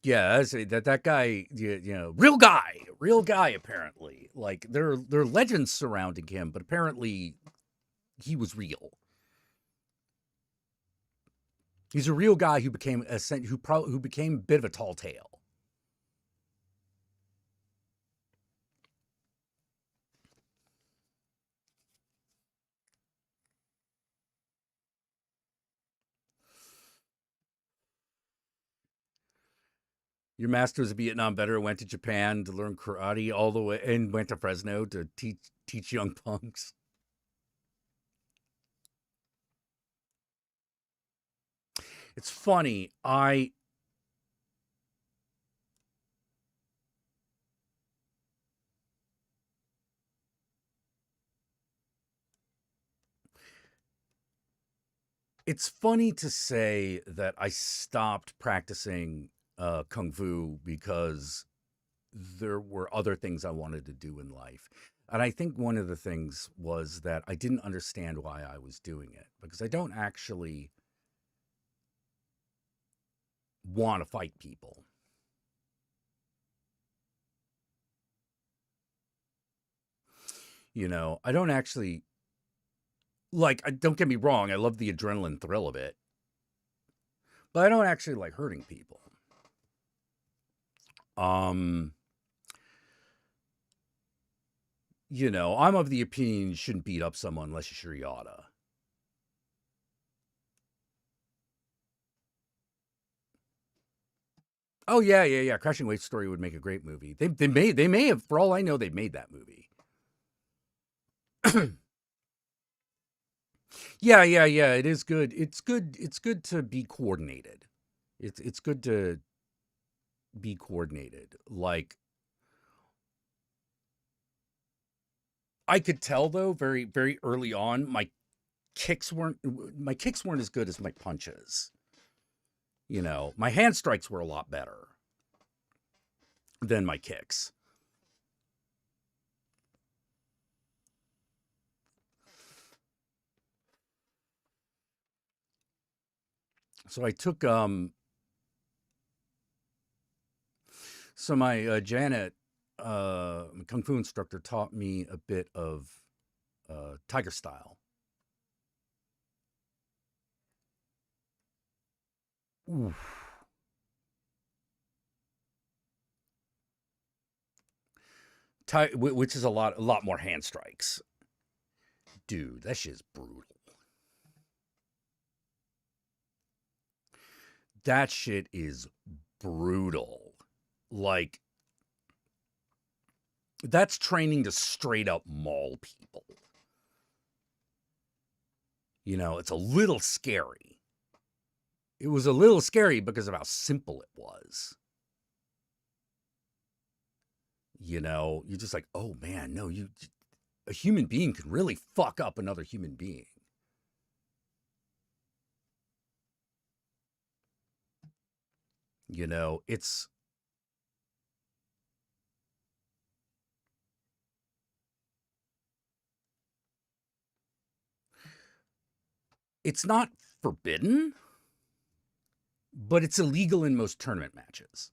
Yeah, that guy, real guy, apparently. Like, there are legends surrounding him, but apparently he was real. He's a real guy who became who became a bit of a tall tale. Your master was a Vietnam veteran, went to Japan to learn karate all the way, and went to Fresno to teach young punks. It's funny. It's funny to say that I stopped practicing kung fu because there were other things I wanted to do in life. And I think one of the things was that I didn't understand why I was doing it because I don't actually want to fight people. I don't actually like, don't get me wrong, I love the adrenaline thrill of it, but I don't actually like hurting people. Um, I'm of the opinion you shouldn't beat up someone unless you're sure you oughta. Oh yeah, yeah, yeah. Crashing Waves story would make a great movie. They may have, for all I know, they've made that movie. Yeah, yeah, yeah. It is good. It's good. It's good to be coordinated. It's good to be coordinated. Like I could tell though, very very early on, my kicks weren't as good as my punches. My hand strikes were a lot better than my kicks. So I took so my Janet kung fu instructor taught me a bit of tiger style. Oof. Which is a lot more hand strikes. Dude, that shit's brutal. That shit is brutal. Like that's training to straight up maul people. It's a little scary. It was a little scary because of how simple it was. You're just like, oh man, no, a human being can really fuck up another human being. It's not forbidden, but it's illegal in most tournament matches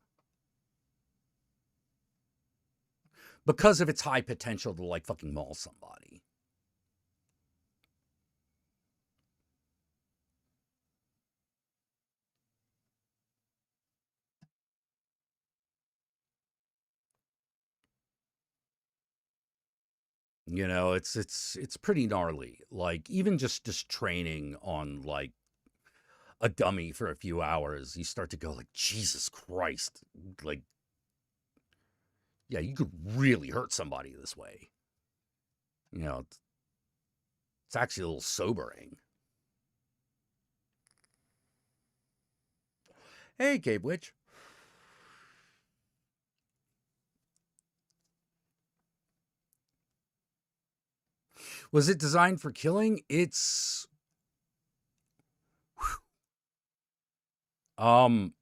because of its high potential to like fucking maul somebody. It's pretty gnarly. Like even just training on like a dummy for a few hours, you start to go like, Jesus Christ, like yeah, you could really hurt somebody this way. It's actually a little sobering. Hey, Cape Witch. Was it designed for killing? Um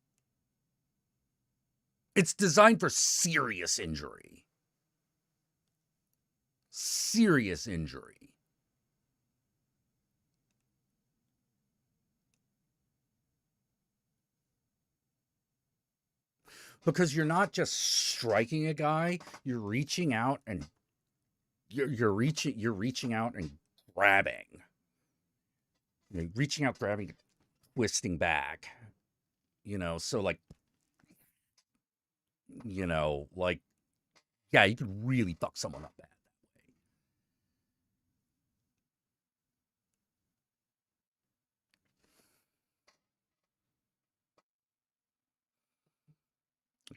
it's designed for serious injury. Serious injury. Because you're not just striking a guy, you're reaching out and you're reaching out and grabbing. Reaching out, grabbing, twisting back. So like yeah, you could really fuck someone up bad that way.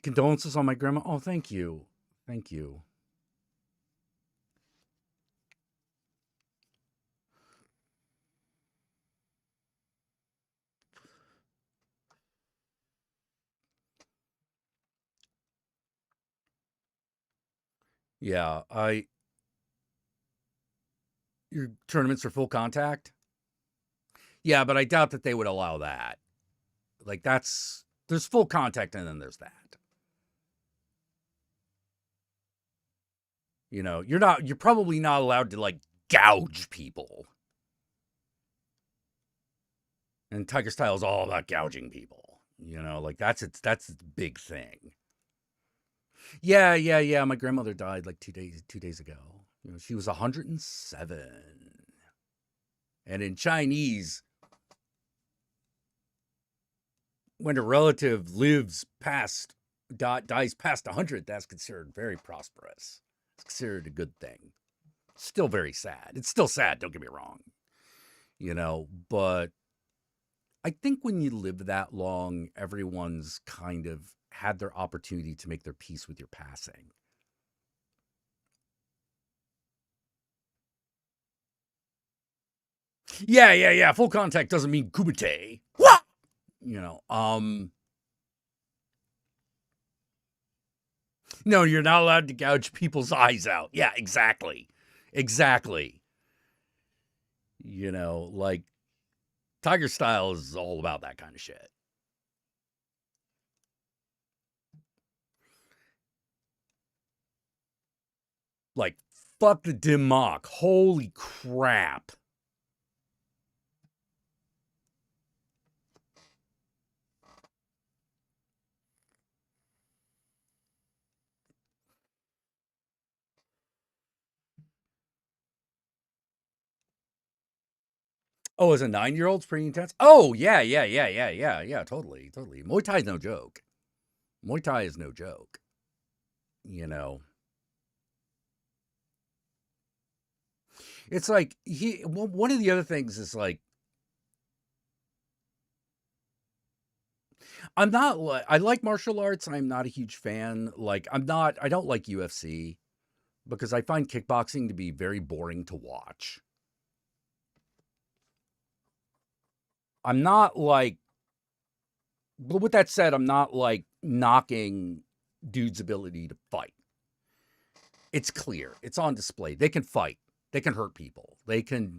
Condolences on my grandma. Oh, thank you. Thank you. Yeah, your tournaments are full contact. Yeah, but I doubt that they would allow that. Like there's full contact and then there's that. You're probably not allowed to like gouge people. And Tiger Style is all about gouging people. Like that's its big thing. Yeah, yeah, yeah. My grandmother died like 2 days ago. She was 107. And in Chinese, when a relative dies past 100, that's considered very prosperous. It's considered a good thing. Still very sad. It's still sad, don't get me wrong. But I think when you live that long, everyone's kind of had their opportunity to make their peace with your passing. Yeah, yeah, yeah. Full contact doesn't mean kumite. What? No, you're not allowed to gouge people's eyes out. Yeah, exactly. Exactly. Like Tiger Style is all about that kind of shit. Like, fuck the dim mock. Holy crap. Oh, as a 9-year-old, it's pretty intense. Oh, yeah, yeah, yeah, yeah, yeah, yeah, totally, totally. Muay Thai is no joke. Muay Thai is no joke. It's like one of the other things is like I like martial arts. I'm not a huge fan. Like I don't like UFC because I find kickboxing to be very boring to watch. I'm not like, but with that said, I'm not like knocking dude's ability to fight. It's clear. It's on display. They can fight. They can hurt people. They can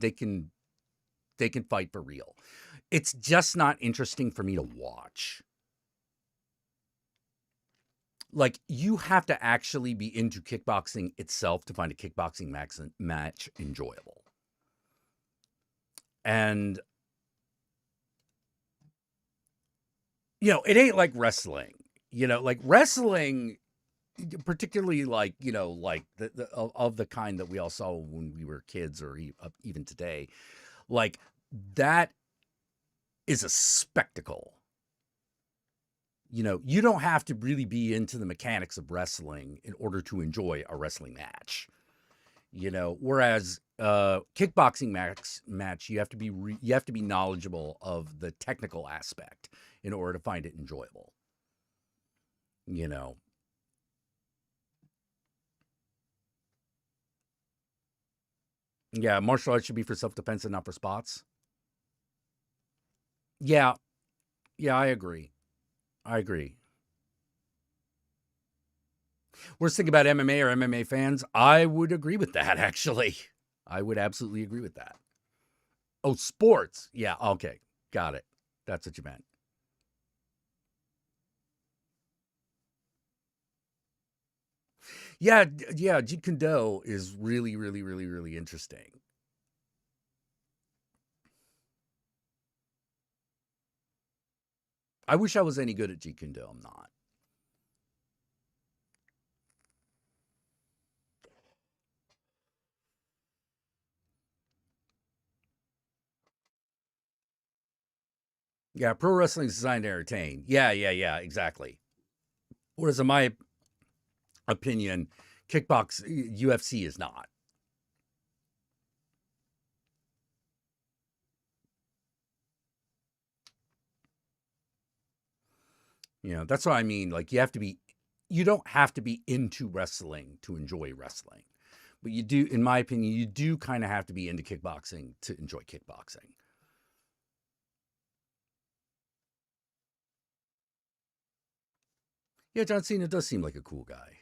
fight for real. It's just not interesting for me to watch. Like, you have to actually be into kickboxing itself to find a kickboxing match enjoyable. And, it ain't like wrestling. Like wrestling, particularly like, like of the kind that we all saw when we were kids or even today, like that is a spectacle. You don't have to really be into the mechanics of wrestling in order to enjoy a wrestling match. Whereas kickboxing match, you have to be knowledgeable of the technical aspect in order to find it enjoyable. Yeah, martial arts should be for self-defense and not for spots. Yeah, yeah, I agree. I agree. Worst thing about MMA or MMA fans, I would agree with that, actually. I would absolutely agree with that. Oh, sports. Yeah, okay. Got it. That's what you meant. Yeah, yeah, Jeet Kune Do is really, really, really, really interesting. I wish I was any good at Jeet Kune Do. I'm not. Yeah, pro wrestling is designed to entertain. Yeah, yeah, yeah, exactly. Whereas in my opinion, kickbox UFC is not. That's what I mean. Like you don't have to be into wrestling to enjoy wrestling. But you do, in my opinion, you do kind of have to be into kickboxing to enjoy kickboxing. Yeah, John Cena does seem like a cool guy.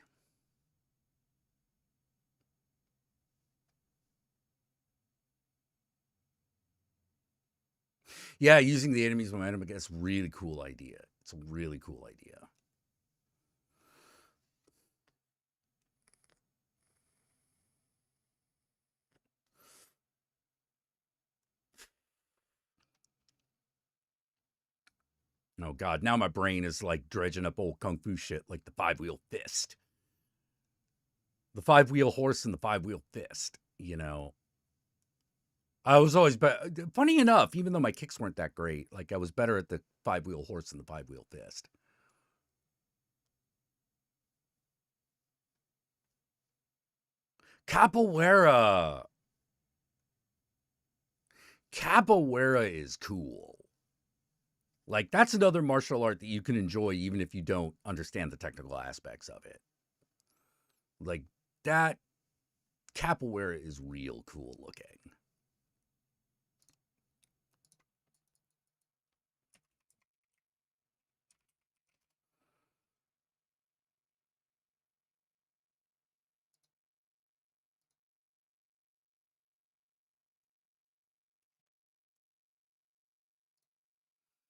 Yeah, using the enemy's momentum, I guess, really cool idea. It's a really cool idea. Oh God, now my brain is like dredging up old kung fu shit like the 5-wheel fist. The 5-wheel horse and the 5-wheel fist, you know. I was always funny enough, even though my kicks weren't that great, like I was better at the 5-wheel horse than the 5-wheel fist. Capoeira. Capoeira is cool. Like that's another martial art that you can enjoy even if you don't understand the technical aspects of it. Like that capoeira is real cool looking.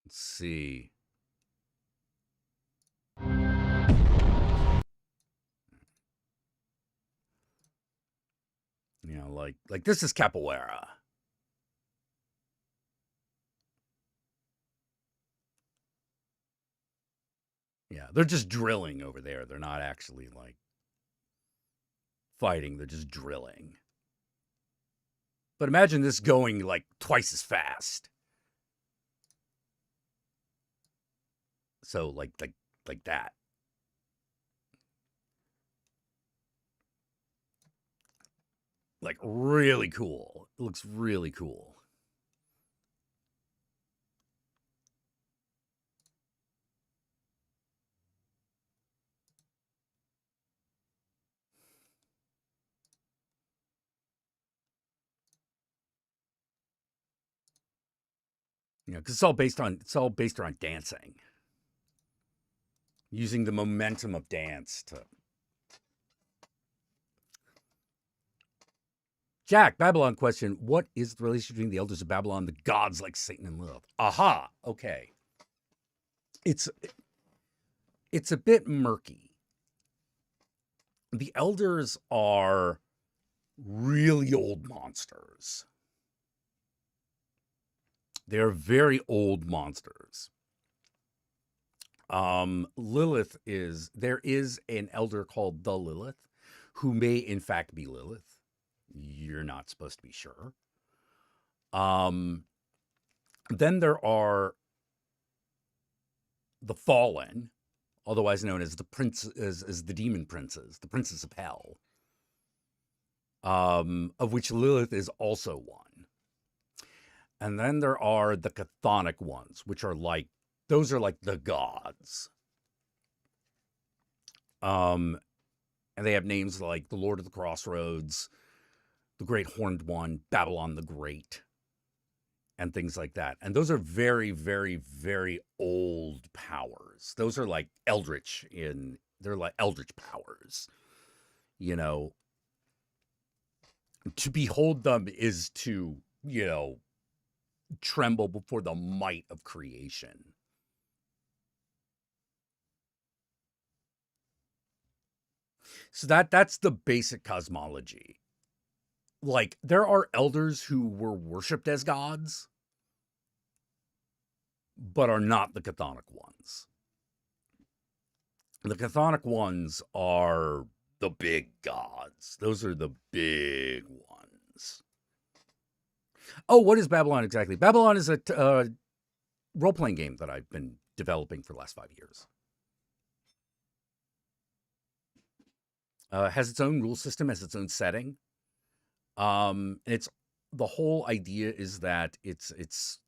Let's see. You know, like this is capoeira. Yeah, they're just drilling over there. They're not actually like fighting, they're just drilling. But imagine this going like twice as fast. So like that. Like really cool. It looks really cool. You know, because it's all based around dancing. Using the momentum of dance to Jack, Babylon question. What is the relationship between the elders of Babylon, the gods like Satan and Lilith? Aha. Okay. It's a bit murky. The elders are really old monsters. They're very old monsters. Lilith there is an elder called the Lilith who may in fact be Lilith. You're not supposed to be sure. Then there are the fallen, otherwise known as the prince as the demon princes, the princes of hell. Of which Lilith is also one. And then there are the chthonic ones, which are like those are like the gods. And they have names like the Lord of the Crossroads, the Great Horned One, Babylon the Great, and things like that. And those are very, very, very old powers. Those are like eldritch they're like eldritch powers. You know, to behold them is to, you know, tremble before the might of creation. So that's the basic cosmology. Like there are elders who were worshipped as gods, but are not the chthonic ones. The chthonic ones are the big gods. Those are the big ones. Oh, what is Babylon exactly? Babylon is a role-playing game that I've been developing for the last 5 years. Has its own rule system, has its own setting. It's the whole idea is that it's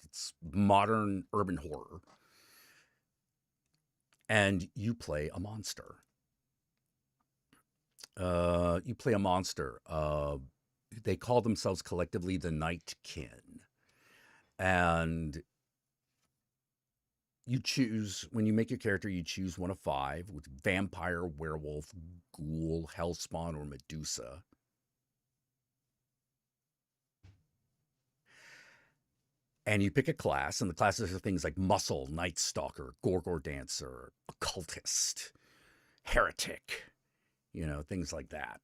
modern urban horror, and you play a monster. You play a monster. They call themselves collectively the Nightkin, and you choose when you make your character. You choose one of 5 with vampire, werewolf, ghoul, hellspawn, or Medusa. And you pick a class, and the classes are things like Muscle, Night Stalker, Gorgor Dancer, Occultist, Heretic, things like that.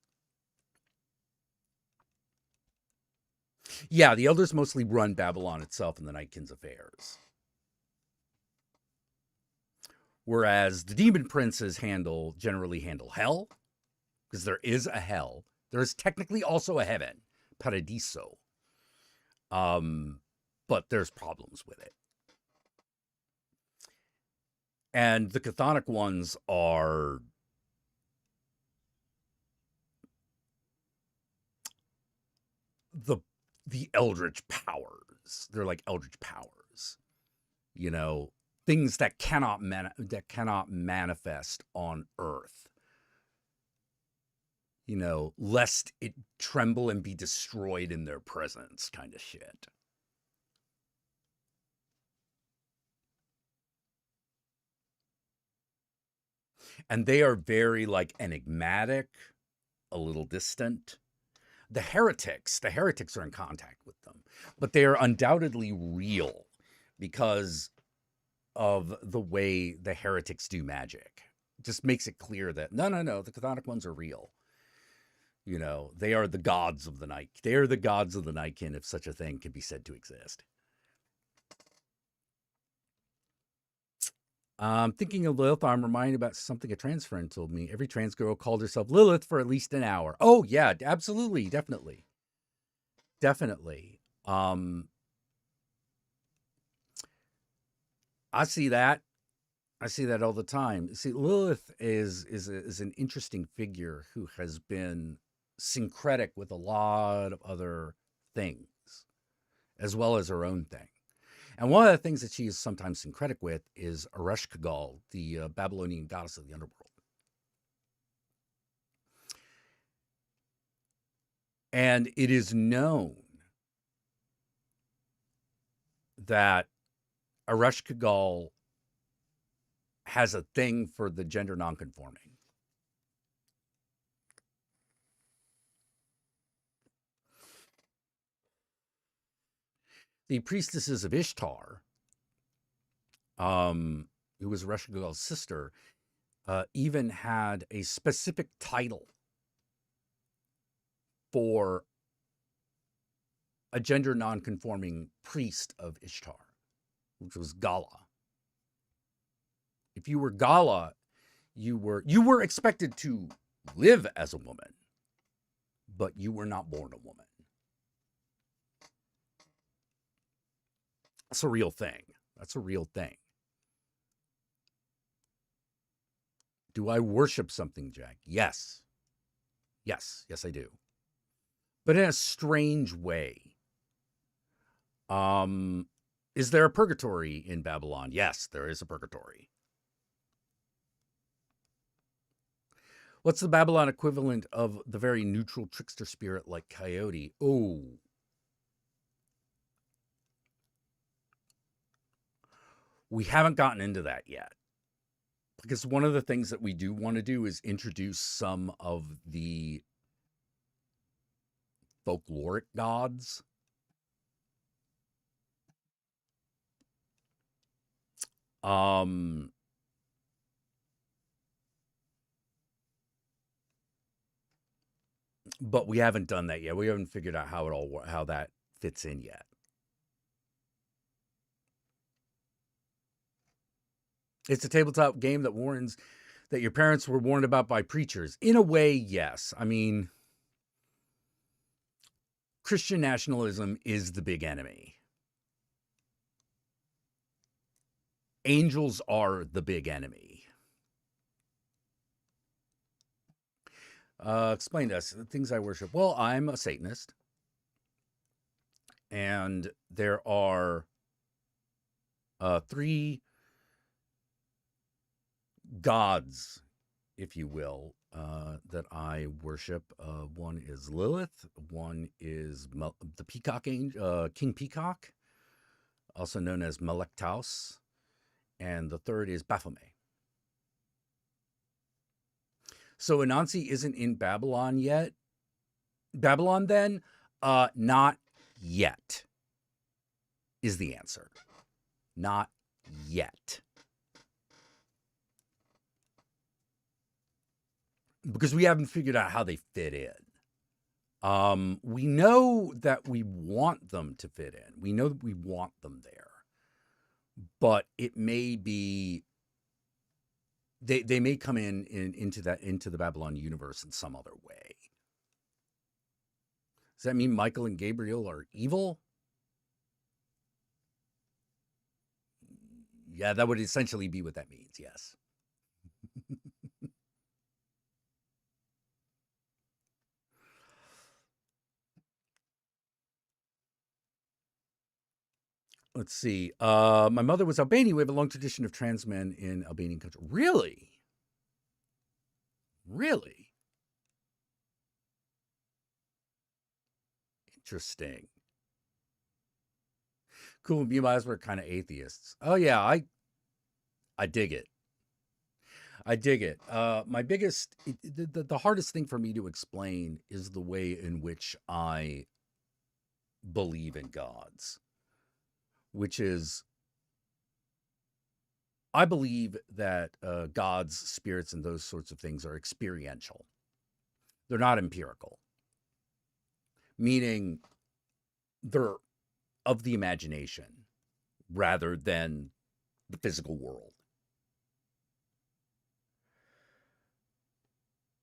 Yeah, the Elders mostly run Babylon itself and the Nightking's affairs. Whereas the Demon Princes generally handle Hell, because there is a Hell. There is technically also a Heaven, Paradiso. But there's problems with it. And the chthonic ones are the eldritch powers. They're like eldritch powers, things that cannot manifest on Earth, lest it tremble and be destroyed in their presence, kind of shit. And they are very enigmatic, a little distant. The heretics are in contact with them, but they are undoubtedly real because of the way the heretics do magic. It just makes it clear that no, the chthonic ones are real. They are the gods of the night. They are the gods of the Nightkin, if such a thing can be said to exist. Thinking of Lilith, I'm reminded about something a trans friend told me. Every trans girl called herself Lilith for at least an hour. Oh, yeah, absolutely. Definitely. I see that. I see that all the time. See, Lilith is an interesting figure who has been syncretic with a lot of other things, as well as her own thing. And one of the things that she is sometimes syncretic with is Ereshkigal, the Babylonian goddess of the underworld. And it is known that Ereshkigal has a thing for the gender nonconforming. The priestesses of Ishtar, who was Ereshkigal's sister, even had a specific title for a gender nonconforming priest of Ishtar, which was Gala. If you were Gala, you were expected to live as a woman, but you were not born a woman. That's a real thing. That's a real thing. Do I worship something, Jack? Yes. Yes, I do. But in a strange way. Is there a purgatory in Babylon? Yes, there is a purgatory. What's the Babylon equivalent of the very neutral trickster spirit like Coyote? Oh. We haven't gotten into that yet. Because one of the things that we do want to do is introduce some of the folkloric gods. But we haven't done that yet. We haven't figured out how that fits in yet. It's a tabletop game that warns that your parents were warned about by preachers. In a way, yes. I mean, Christian nationalism is the big enemy. Angels are the big enemy. Explain to us the things I worship. Well, I'm a Satanist. And there are 3 gods, if you will, that I worship. One is Lilith. One is the Peacock Angel, King Peacock, also known as Melektaus. And the third is Baphomet. So Anansi isn't in Babylon yet. Babylon then? Not yet. is the answer. Not yet. Because we haven't figured out how they fit in. We know that we want them to fit in. We know that we want them there. But it may be they may come into the Babylon universe in some other way. Does that mean Michael and Gabriel are evil? Yeah, that would essentially be what that means, yes. Let's see. My mother was Albanian. We have a long tradition of trans men in Albanian country. Really? Really? Interesting. Cool. You guys were kind of atheists. Oh yeah, I dig it. I dig it. My biggest, the hardest thing for me to explain is the way in which I believe in gods, which is I believe that gods, spirits, and those sorts of things are experiential. They're not empirical, meaning they're of the imagination rather than the physical world.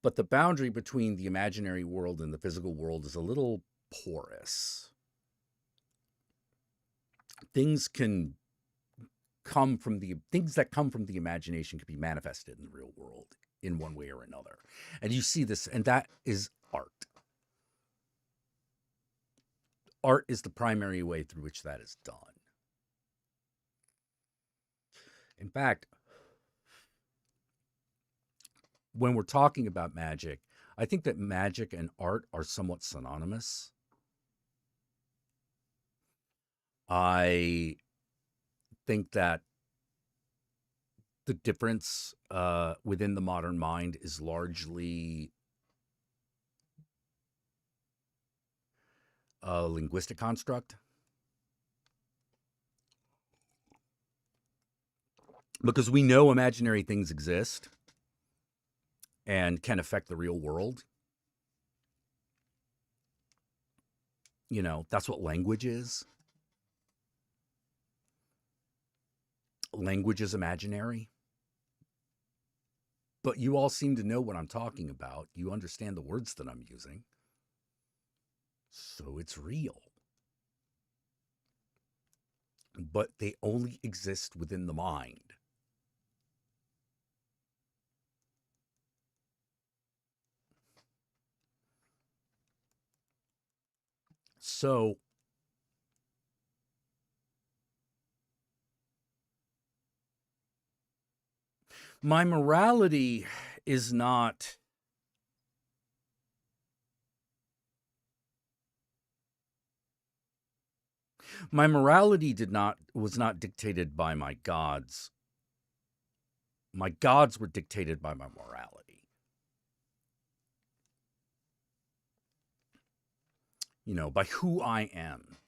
But the boundary between the imaginary world and the physical world is a little porous. Things that come from the imagination can be manifested in the real world in one way or another. And you see this, and that is art. Art is the primary way through which that is done. In fact, when we're talking about magic, I think that magic and art are somewhat synonymous. I think that the difference within the modern mind is largely a linguistic construct. Because we know imaginary things exist and can affect the real world. You know, that's what language is. Language is imaginary. But you all seem to know what I'm talking about. You understand the words that I'm using. So it's real. But they only exist within the mind. So my morality is not my morality was not dictated by my gods. My gods were dictated by my morality. You know, by who I am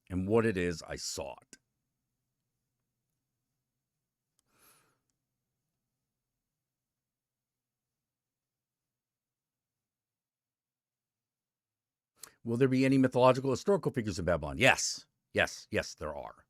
and what it is I sought. Will there be any mythological historical figures in Babylon? Yes. Yes, there are.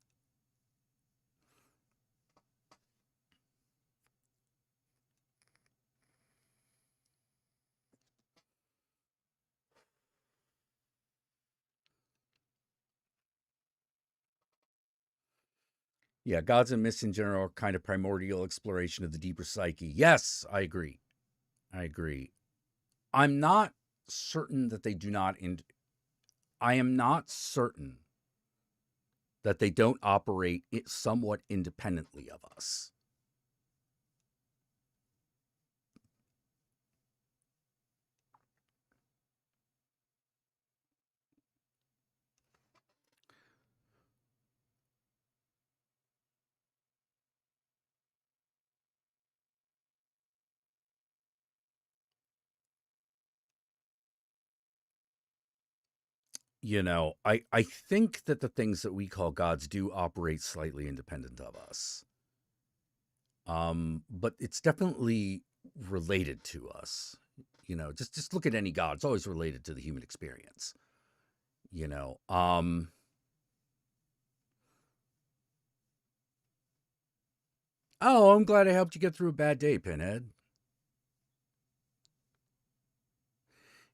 Yeah, gods and myths in general are kind of primordial exploration of the deeper psyche. Yes, I agree. I'm not certain that they do not. I am not certain that they don't operate somewhat independently of us. I think that the things that we call gods do operate slightly independent of us. But it's definitely related to us. Just look at any god. It's always related to the human experience. You know. Oh, I'm glad I helped you get through a bad day, Pinhead.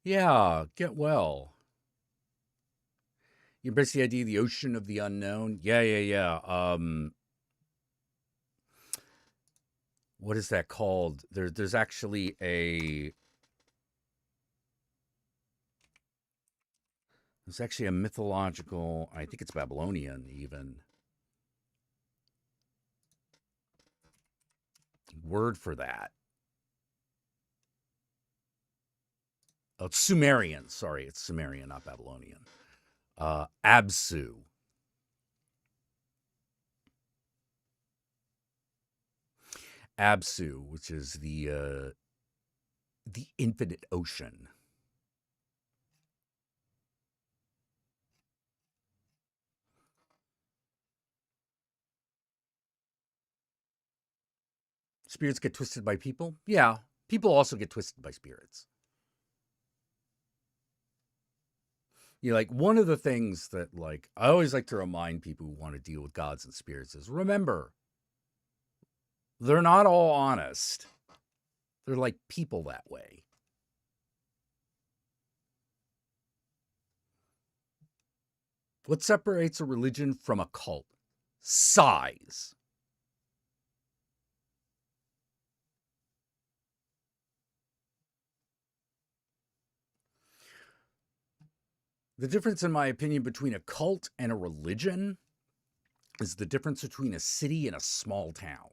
Yeah, get well. You embrace the idea of the ocean of the unknown. Yeah, yeah, yeah. What is that called? There's actually a mythological, I think it's Babylonian even, word for that. Oh, it's Sumerian. Sorry, it's Sumerian, not Babylonian. Absu. Absu, which is the infinite ocean. Spirits get twisted by people? Yeah. People also get twisted by spirits. Like one of the things that I always like to remind people who want to deal with gods and spirits is remember, they're not all honest. They're like people that way. What separates a religion from a cult? Size. The difference, in my opinion, between a cult and a religion is the difference between a city and a small town.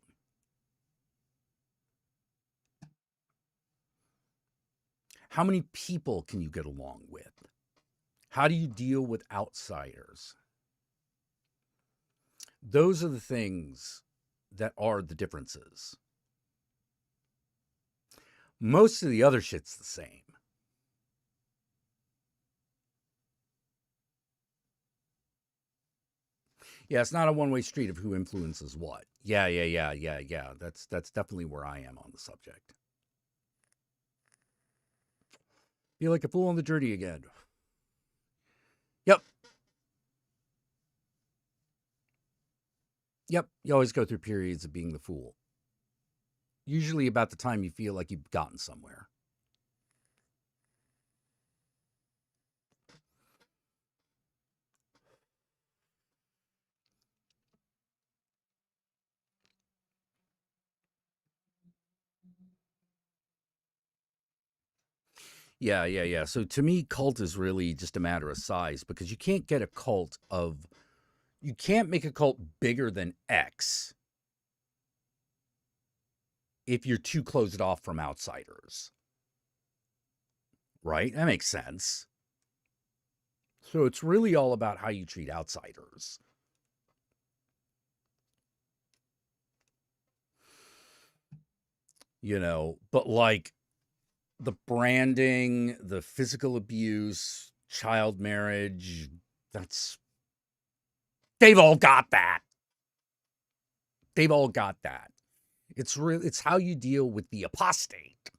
How many people can you get along with? How do you deal with outsiders? Those are the things that are the differences. Most of the other shit's the same. Yeah, it's not a one-way street of who influences what. Yeah. That's definitely where I am on the subject. Feel like a fool on the journey again. Yep. Yep. You always go through periods of being the fool. Usually about the time you feel like you've gotten somewhere. Yeah. So to me, cult is really just a matter of size because you can't make a cult bigger than X if you're too closed off from outsiders. Right? That makes sense. So it's really all about how you treat outsiders. But the branding, the physical abuse, child marriage, they've all got that. They've all got that. It's how you deal with the apostate.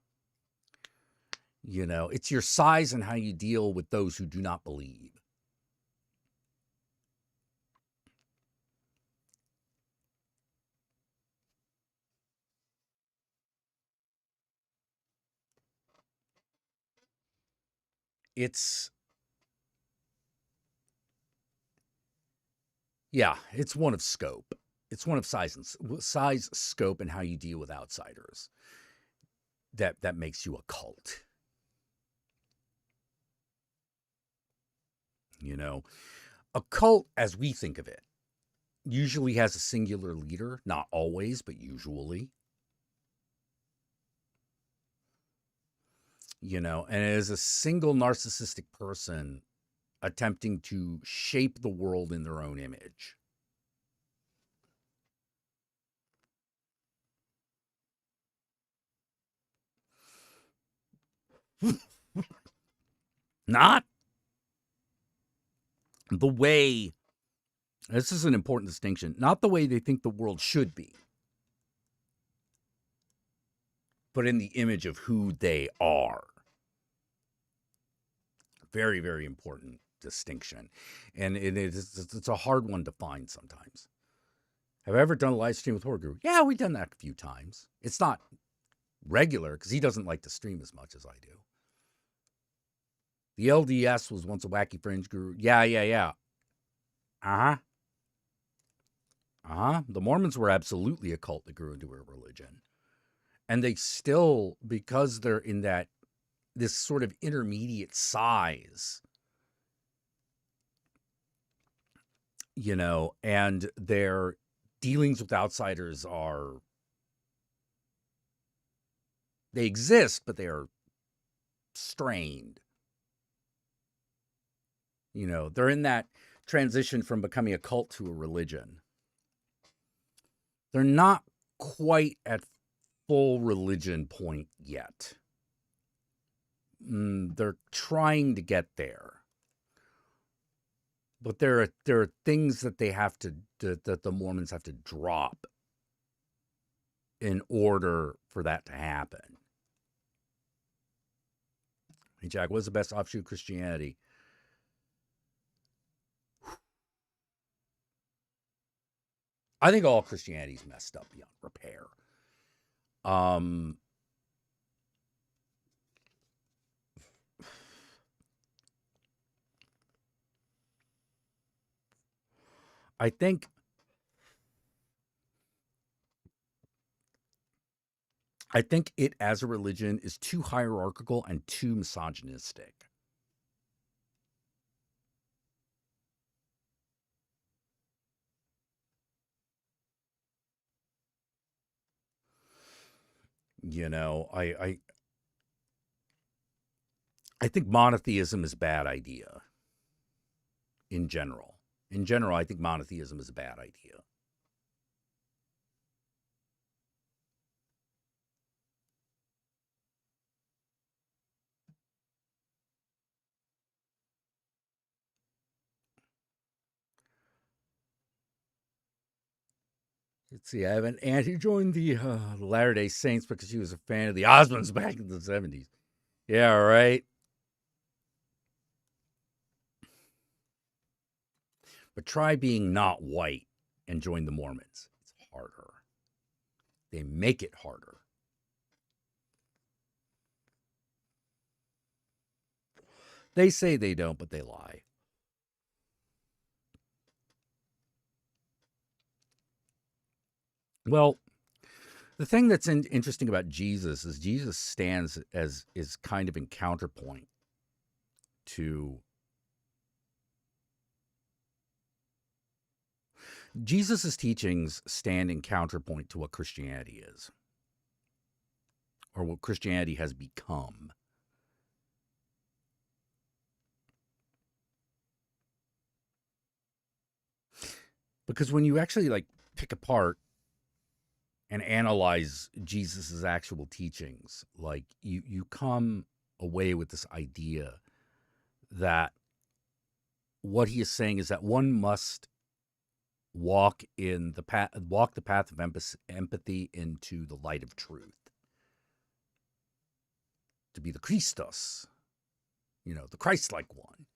It's your size and how you deal with those who do not believe. It's it's one of scope. It's one of size, scope, and how you deal with outsiders. That makes you a cult. A cult, as we think of it, usually has a singular leader. Not always, but usually. And it is a single narcissistic person attempting to shape the world in their own image. Not the way, this is an important distinction, not the way they think the world should be, but in the image of who they are. Very, very important distinction. And it's a hard one to find sometimes. Have I ever done a live stream with Horror Guru? Yeah, we've done that a few times. It's not regular because he doesn't like to stream as much as I do. The LDS was once a wacky fringe guru. Yeah. Uh-huh. The Mormons were absolutely a cult that grew into a religion. And they still, because they're in this sort of intermediate size, and their dealings with outsiders they exist, but they are strained. They're in that transition from becoming a cult to a religion. They're not quite at full religion point yet. They're trying to get there. But there are things that they have that the Mormons have to drop in order for that to happen. Hey, Jack, what's the best offshoot of Christianity? I think all Christianity's messed up beyond repair. I think it as a religion is too hierarchical and too misogynistic. I think monotheism is a bad idea in general. In general, I think monotheism is a bad idea. Let's see. I have an aunt who joined the Latter-day Saints because she was a fan of the Osmonds back in the 70s. Yeah, right. But try being not white and join the Mormons. It's harder. They make it harder. They say they don't, but they lie. Well, the thing that's interesting about Jesus is Jesus stands is kind of in counterpoint to Jesus's teachings stand in counterpoint to what Christianity is, or what Christianity has become. Because when you actually pick apart and analyze Jesus's actual teachings, you come away with this idea that what he is saying is that one must walk the path of empathy into the light of truth, to be the Christos, the Christ-like one,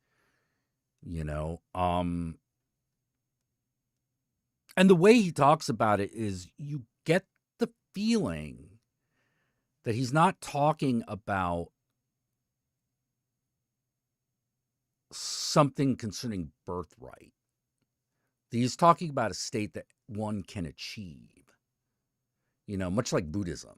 and the way he talks about it is you get the feeling that he's not talking about something concerning birthright. He's talking about a state that one can achieve, much like Buddhism.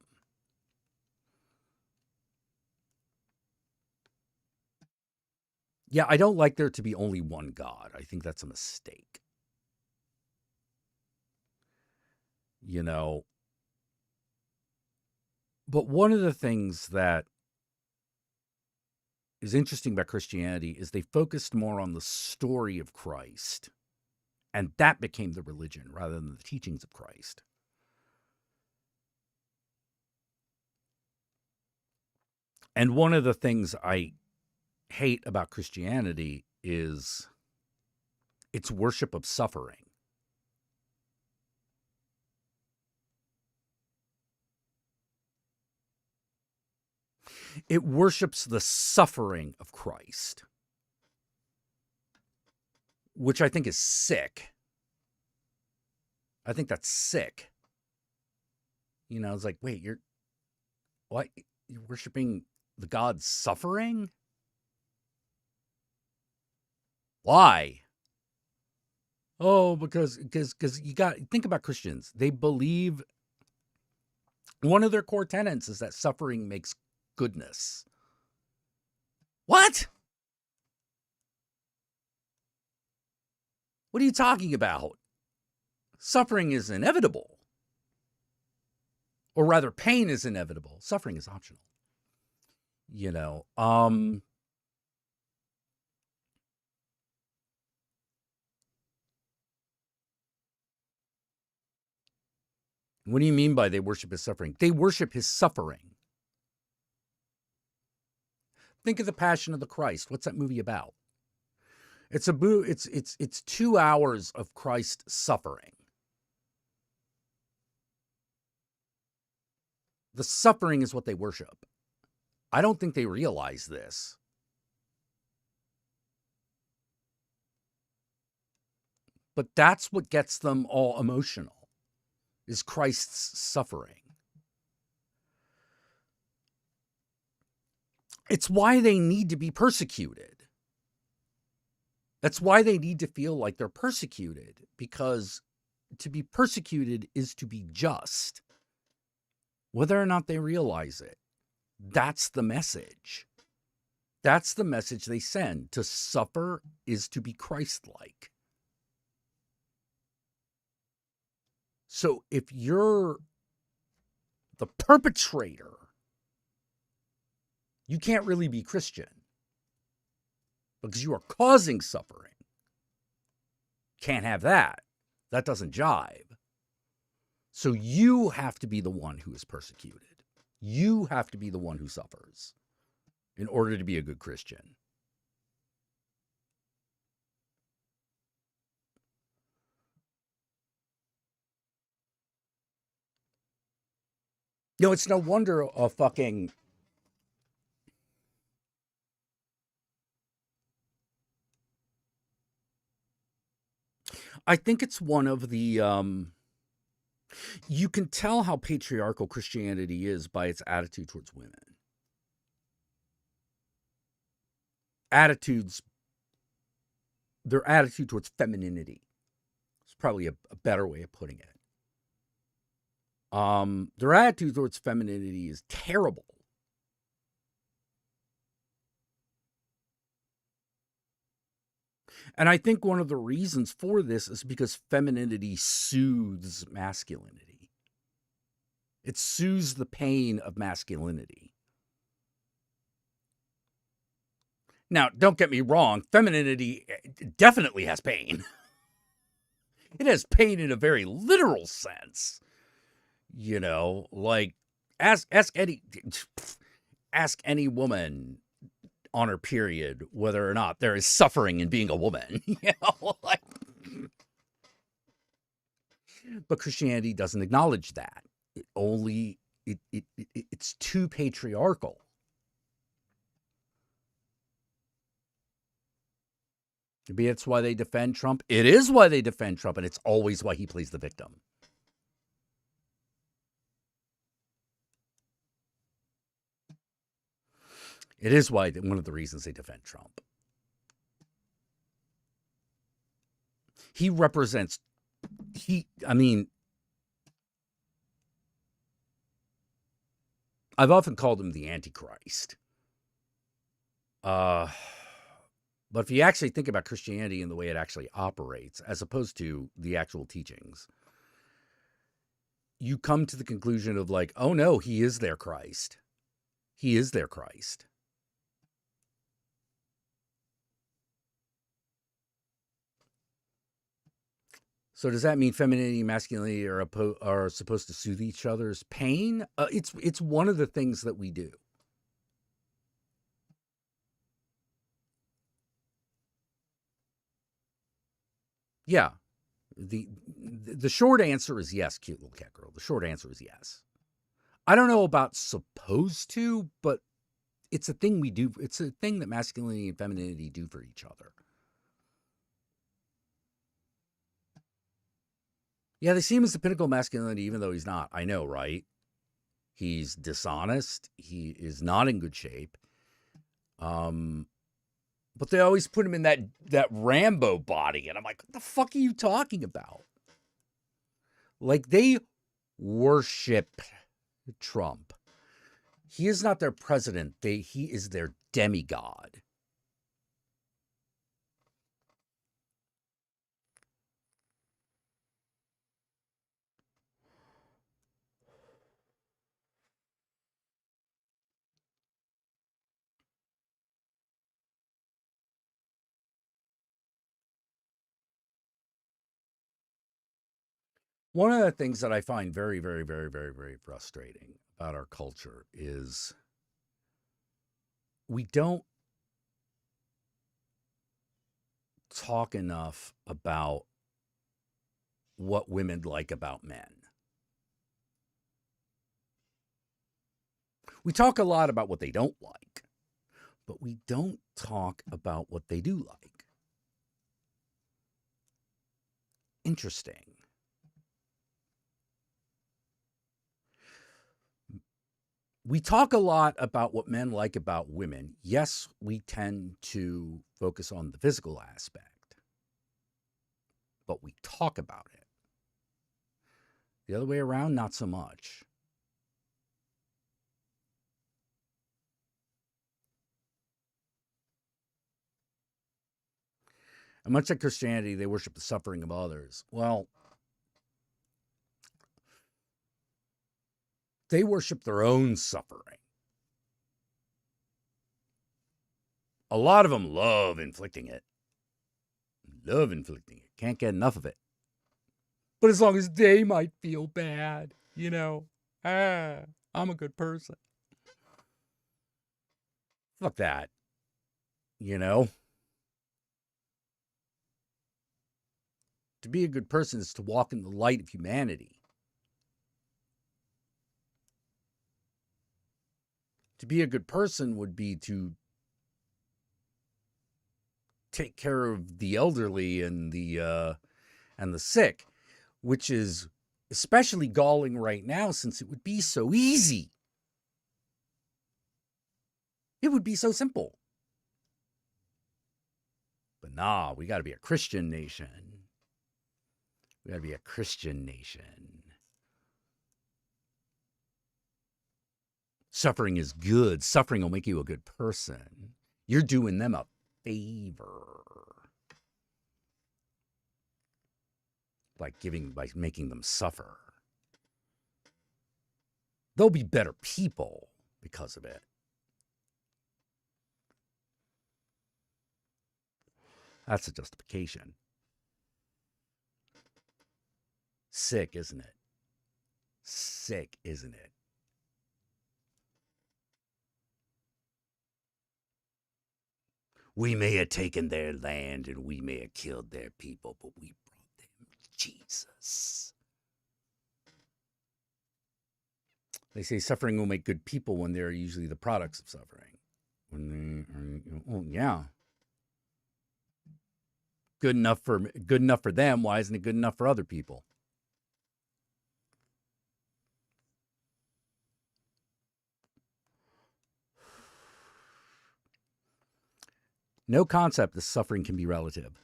Yeah, I don't like there to be only one God. I think that's a mistake. But one of the things that is interesting about Christianity is they focused more on the story of Christ. And that became the religion rather than the teachings of Christ. And one of the things I hate about Christianity is It's worship of suffering. It worships the suffering of Christ, which I think is sick. I think that's sick. You know, it's like, wait, you're worshiping the God's suffering? Why? Oh, because you got think about Christians. They believe one of their core tenets is that suffering makes goodness. What? What are you talking about? Suffering is inevitable. Or rather, pain is inevitable. Suffering is optional. You know, what do you mean by they worship his suffering? They worship his suffering. Think of the Passion of the Christ. What's that movie about? It's 2 hours of Christ suffering. The suffering is what they worship. I don't think they realize this. But that's what gets them all emotional, is Christ's suffering. It's why they need to be persecuted. That's why they need to feel like they're persecuted, because to be persecuted is to be just. Whether or not they realize it, that's the message. That's the message they send. To suffer is to be Christ-like. So if you're the perpetrator, you can't really be Christian because you are causing suffering. Can't have that. That doesn't jive. So you have to be the one who is persecuted. You have to be the one who suffers in order to be a good Christian. You know, it's no wonder a fucking... I think it's one of the... You can tell how patriarchal Christianity is by its attitude towards women. Their attitude towards femininity. It's probably a better way of putting it. Their attitude towards femininity is terrible. And I think one of the reasons for this is because femininity soothes masculinity. It soothes the pain of masculinity. Now, don't get me wrong, femininity definitely has pain. It has pain in a very literal sense. You know, like ask any woman on her period whether or not there is suffering in being a woman. You know, like, but Christianity doesn't acknowledge that. It's too patriarchal. Maybe it's why they defend Trump. It is why they defend Trump, and it's always why he plays the victim. It is why one of the reasons they defend Trump. He represents, I've often called him the Antichrist. But if you actually think about Christianity and the way it actually operates, as opposed to the actual teachings, you come to the conclusion of like, oh no, he is their Christ. He is their Christ. So does that mean femininity and masculinity are supposed to soothe each other's pain? It's one of the things that we do. Yeah. The short answer is yes, cute little cat girl. The short answer is yes. I don't know about supposed to, but it's a thing we do. It's a thing that masculinity and femininity do for each other. Yeah, they see him as the pinnacle of masculinity, even though he's not. I know, right? He's dishonest. He is not in good shape. But they always put him in that Rambo body, and I'm like, what the fuck are you talking about? Like, they worship Trump. He is not their president. He is their demigod. One of the things that I find very, very, very, very, very frustrating about our culture is we don't talk enough about what women like about men. We talk a lot about what they don't like, but we don't talk about what they do like. Interesting. We talk a lot about what men like about women. Yes, we tend to focus on the physical aspect, but we talk about it. The other way around, not so much. And much like Christianity, they worship the suffering of others. Well, they worship their own suffering. A lot of them love inflicting it. Love inflicting it. Can't get enough of it. But as long as they might feel bad, I'm a good person. Fuck that. To be a good person is to walk in the light of humanity. To be a good person would be to take care of the elderly and the sick, which is especially galling right now since it would be so easy. It would be so simple. But nah, we got to be a Christian nation. We got to be a Christian nation. Suffering is good. Suffering will make you a good person. You're doing them a favor. By making them suffer. They'll be better people because of it. That's a justification. Sick, isn't it? Sick, isn't it? We may have taken their land and we may have killed their people, but we brought them Jesus. They say suffering will make good people when they're usually the products of suffering. Yeah. Good enough for them. Why isn't it good enough for other people? No concept that suffering can be relative.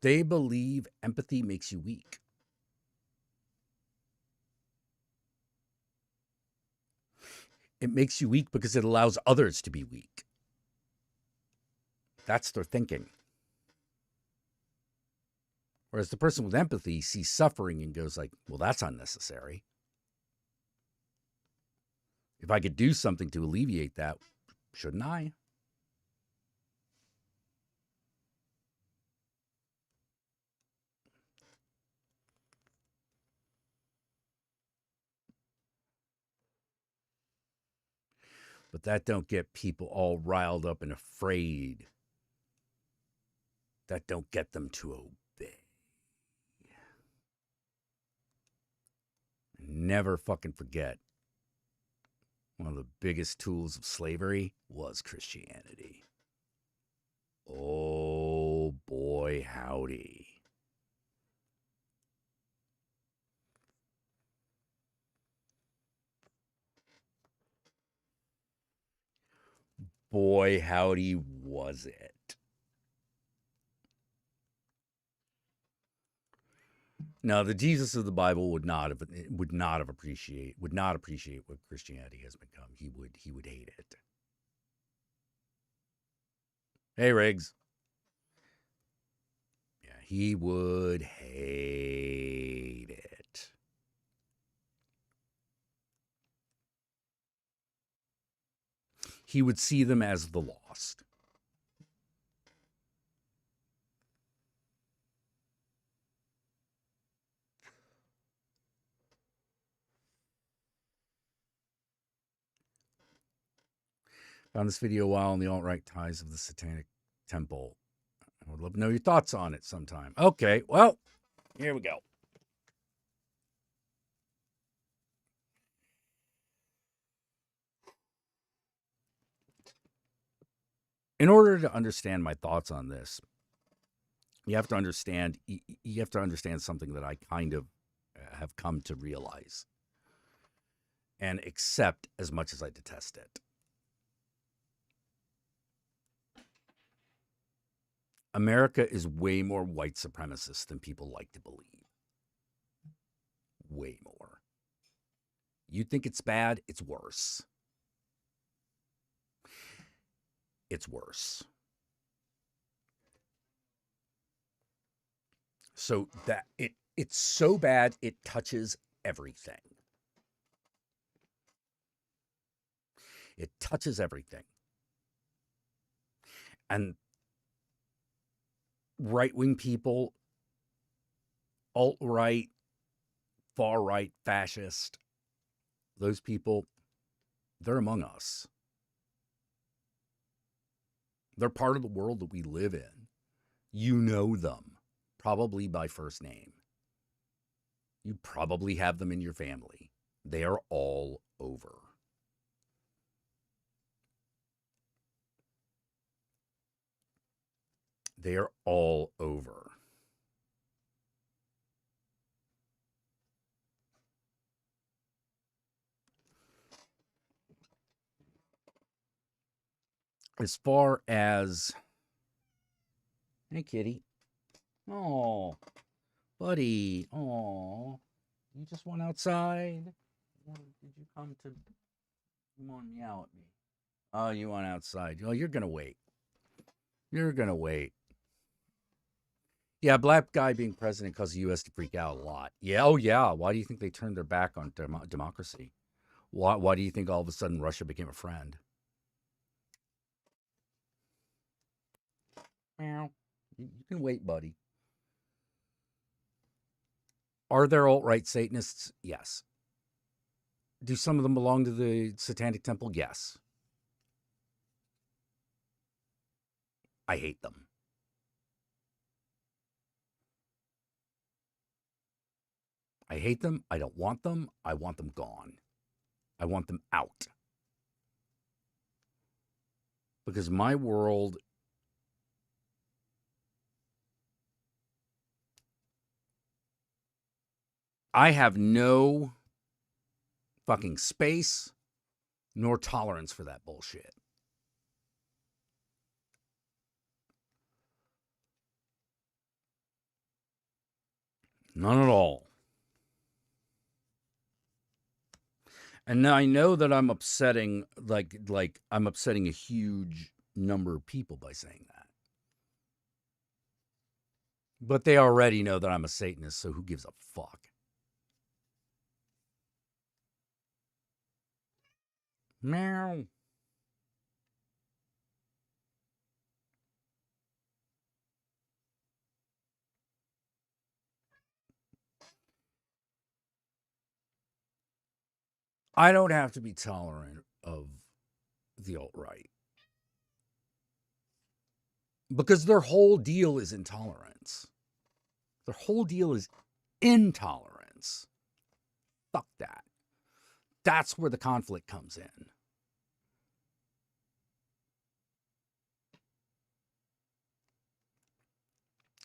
They believe empathy makes you weak. It makes you weak because it allows others to be weak. That's their thinking. Whereas the person with empathy sees suffering and goes like, well, that's unnecessary. If I could do something to alleviate that, shouldn't I? But that don't get people all riled up and afraid. That don't get them to obey. Never fucking forget, one of the biggest tools of slavery was Christianity. Oh boy, howdy. Boy, howdy was it. Now, the Jesus of the Bible would not appreciate what Christianity has become. He would hate it. Hey, Riggs. Yeah, he would hate it. He would see them as the lost. Found this video while on the alt-right ties of the Satanic Temple. I would love to know your thoughts on it sometime. Okay, well, here we go. In order to understand my thoughts on this, you have to understand something that I kind of have come to realize and accept, as much as I detest it. America is way more white supremacist than people like to believe. Way more. You think it's bad? It's worse. It's worse. So that it's so bad it touches everything. It touches everything. And right-wing people, alt-right, far-right, fascist, those people, they're among us. They're part of the world that we live in. You know them, probably by first name. You probably have them in your family. They are all over. They are all over. As far as... Hey, kitty. Oh, buddy. Oh, you just went outside? Or did you come to... You want to meow at me? Oh, you went outside. Oh, you're going to wait. You're going to wait. Yeah, black guy being president caused the U.S. to freak out a lot. Yeah, oh yeah. Why do you think they turned their back on democracy? Why do you think all of a sudden Russia became a friend? Meow. You can wait, buddy. Are there alt-right Satanists? Yes. Do some of them belong to the Satanic Temple? Yes. I hate them. I hate them. I don't want them. I want them gone. I want them out. Because my world I have no fucking space nor tolerance for that bullshit. None at all. And now I know that I'm upsetting, like I'm upsetting a huge number of people by saying that. But they already know that I'm a Satanist, so who gives a fuck? Meow. I don't have to be tolerant of the alt-right. Because their whole deal is intolerance. Their whole deal is intolerance. Fuck that. That's where the conflict comes in.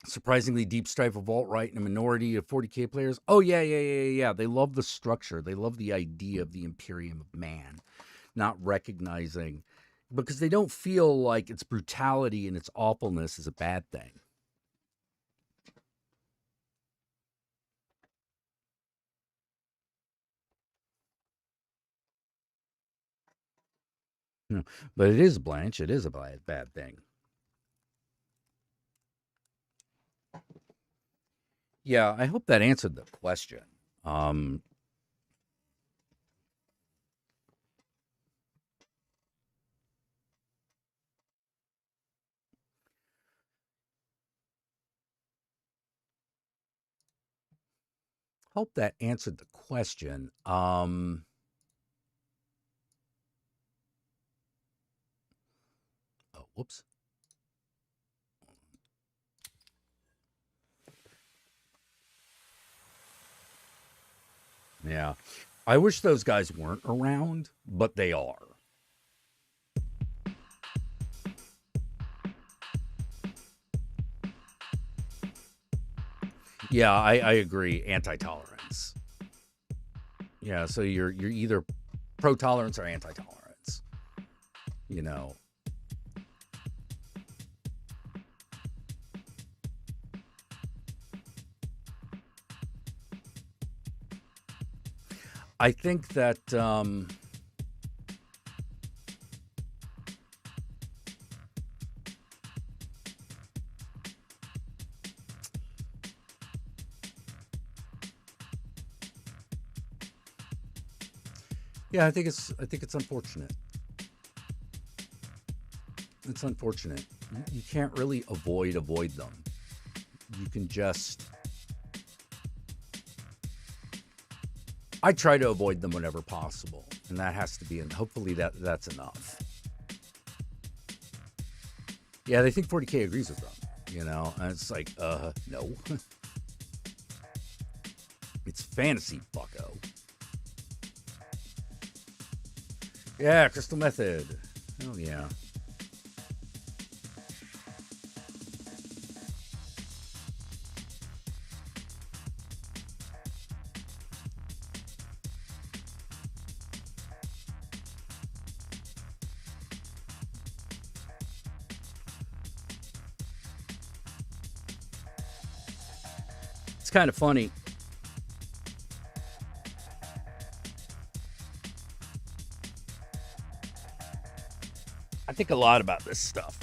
Surprisingly deep stripe of alt-right and a minority of 40K players. Oh, yeah. They love the structure. They love the idea of the Imperium of Man, not recognizing, because they don't feel like its brutality and its awfulness is a bad thing. But it is, Blanche. It is a bad thing. Yeah, I hope that answered the question. Hope that answered the question. Oh, whoops. Yeah. I wish those guys weren't around, but they are. Yeah, I agree. Anti-tolerance. Yeah, so you're either pro-tolerance or anti-tolerance. You know. I think that yeah, I think it's unfortunate. It's unfortunate. You can't really avoid them. You can just I try to avoid them whenever possible, and that has to be, and hopefully that's enough. Yeah, they think 40K agrees with them, and it's like, no. It's fantasy, bucko. Yeah, Crystal Method. Oh, yeah. It's kind of funny. I think a lot about this stuff.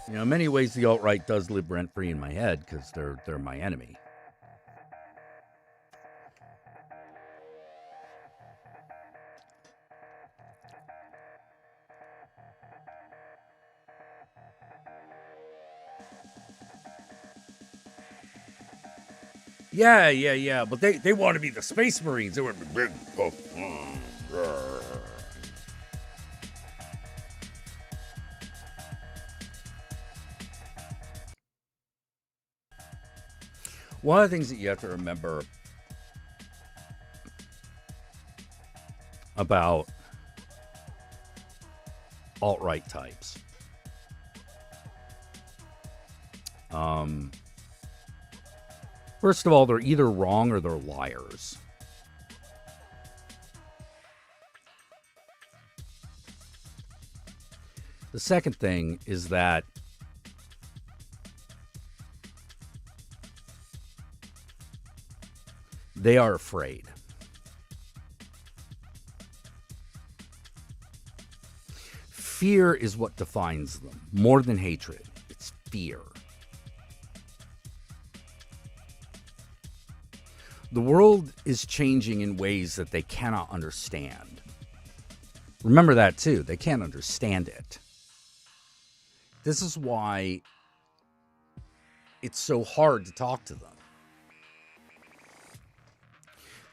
In many ways, the alt-right does live rent-free in my head because they're my enemy. Yeah. But they want to be the Space Marines. They want to be big. One of the things that you have to remember about alt-right types. First of all, they're either wrong or they're liars. The second thing is that they are afraid. Fear is what defines them, more than hatred. It's fear. The world is changing in ways that they cannot understand. Remember that too. They can't understand it. This is why it's so hard to talk to them.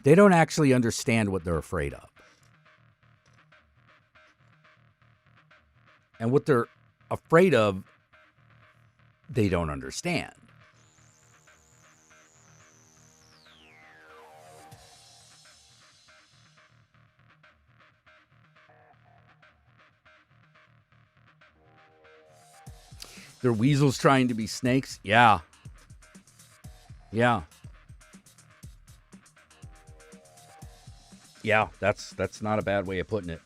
They don't actually understand what they're afraid of. And what they're afraid of, they don't understand. They're weasels trying to be snakes? Yeah. Yeah. Yeah, that's not a bad way of putting it.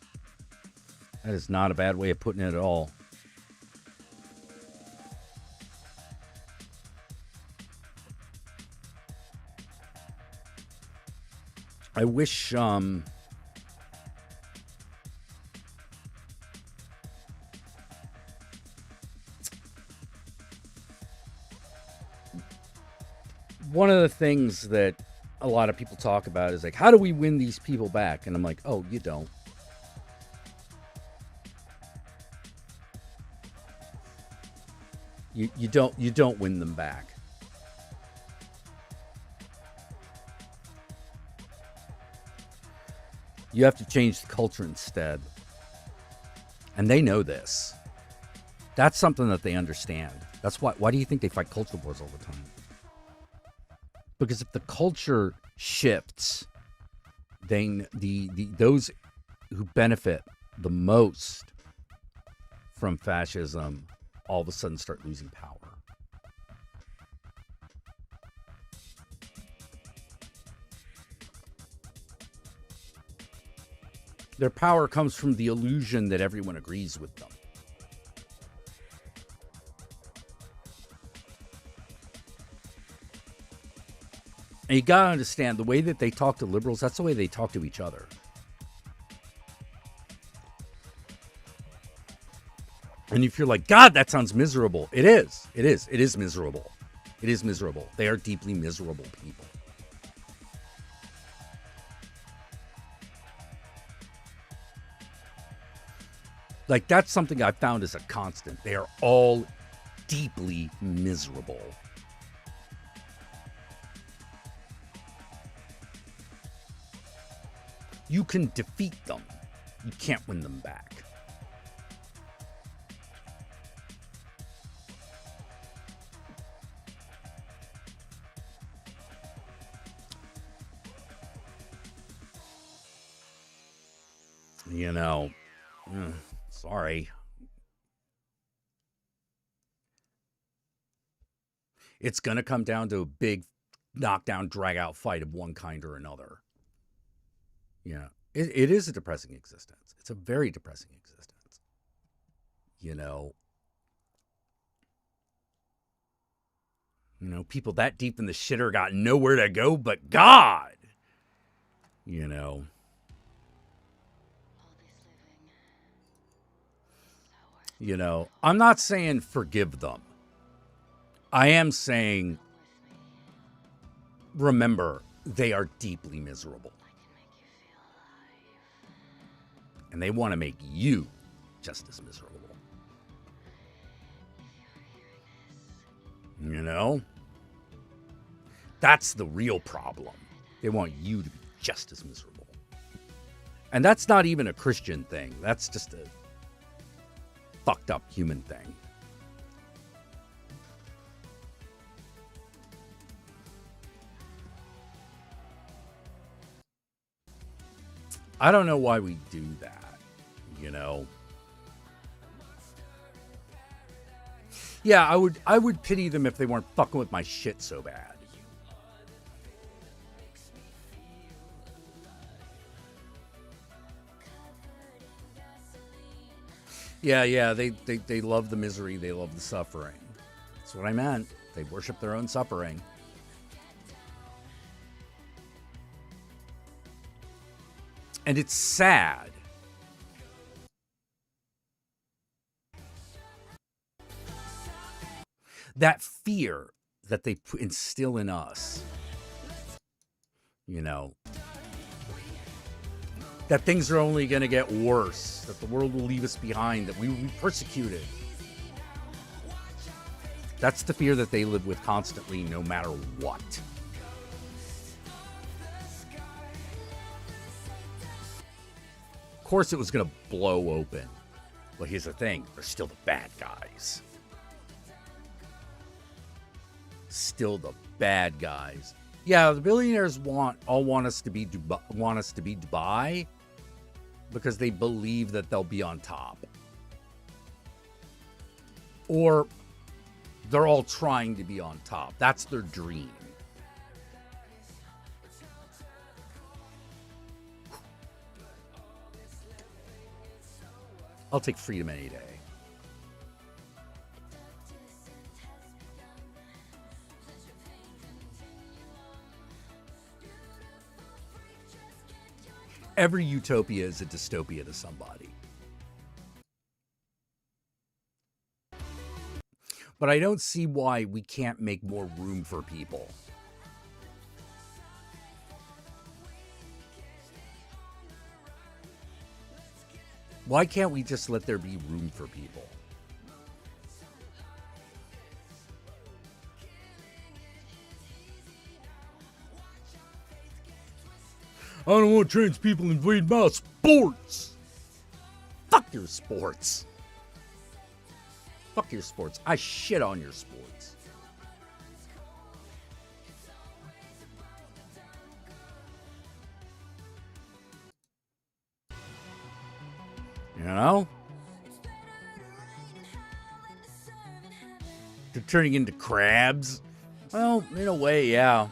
That is not a bad way of putting it at all. I wish one of the things that a lot of people talk about is like, how do we win these people back? And I'm like, oh, you don't. You don't win them back. You have to change the culture instead. And they know this. That's something that they understand. That's why do you think they fight culture wars all the time? Because if the culture shifts, then those who benefit the most from fascism all of a sudden start losing power. Their power comes from the illusion that everyone agrees with them. And you gotta understand, the way that they talk to liberals, that's the way they talk to each other. And if you're like, God, that sounds miserable. It is. It is. It is miserable. It is miserable. They are deeply miserable people. Like, that's something I've found as a constant. They are all deeply miserable. You can defeat them. You can't win them back. You know, sorry. It's going to come down to a big knockdown, drag-out fight of one kind or another. Yeah, it is a depressing existence. It's a very depressing existence. You know, people that deep in the shitter got nowhere to go but God. You know. You know, I'm not saying forgive them. I am saying, remember, they are deeply miserable. And they want to make you just as miserable. You know? That's the real problem. They want you to be just as miserable. And that's not even a Christian thing. That's just a fucked up human thing. I don't know why we do that, you know. Yeah, I would pity them if they weren't fucking with my shit so bad. Yeah, they love the misery, they love the suffering. That's what I meant. They worship their own suffering. And it's sad. That fear that they instill in us, you know, that things are only going to get worse, that the world will leave us behind, that we will be persecuted. That's the fear that they live with constantly, no matter what. course it was going to blow open. But here's the thing. They're still the bad guys. Still the bad guys. Yeah, the billionaires want us to be Dubai because they believe that they'll be on top. Or they're all trying to be on top. That's their dream. I'll take freedom any day. Every utopia is a dystopia to somebody. But I don't see why we can't make more room for people. Why can't we just let there be room for people? I don't want trans people invade my sports. Fuck your sports. Fuck your sports. I shit on your sports. You know? They're turning into crabs. Well, in a way, yeah.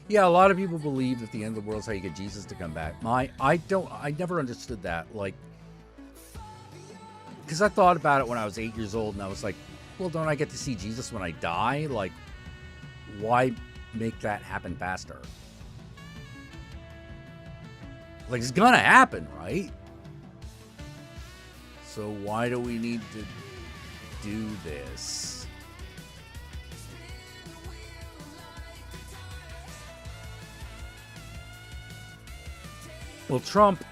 Yeah, a lot of people believe that the end of the world is how you get Jesus to come back. I never understood that. Like, because I thought about it when I was 8 years old, and I was like, well, don't I get to see Jesus when I die? Like, why make that happen faster? Like, it's gonna happen, right? So why do we need to do this? Well, Trump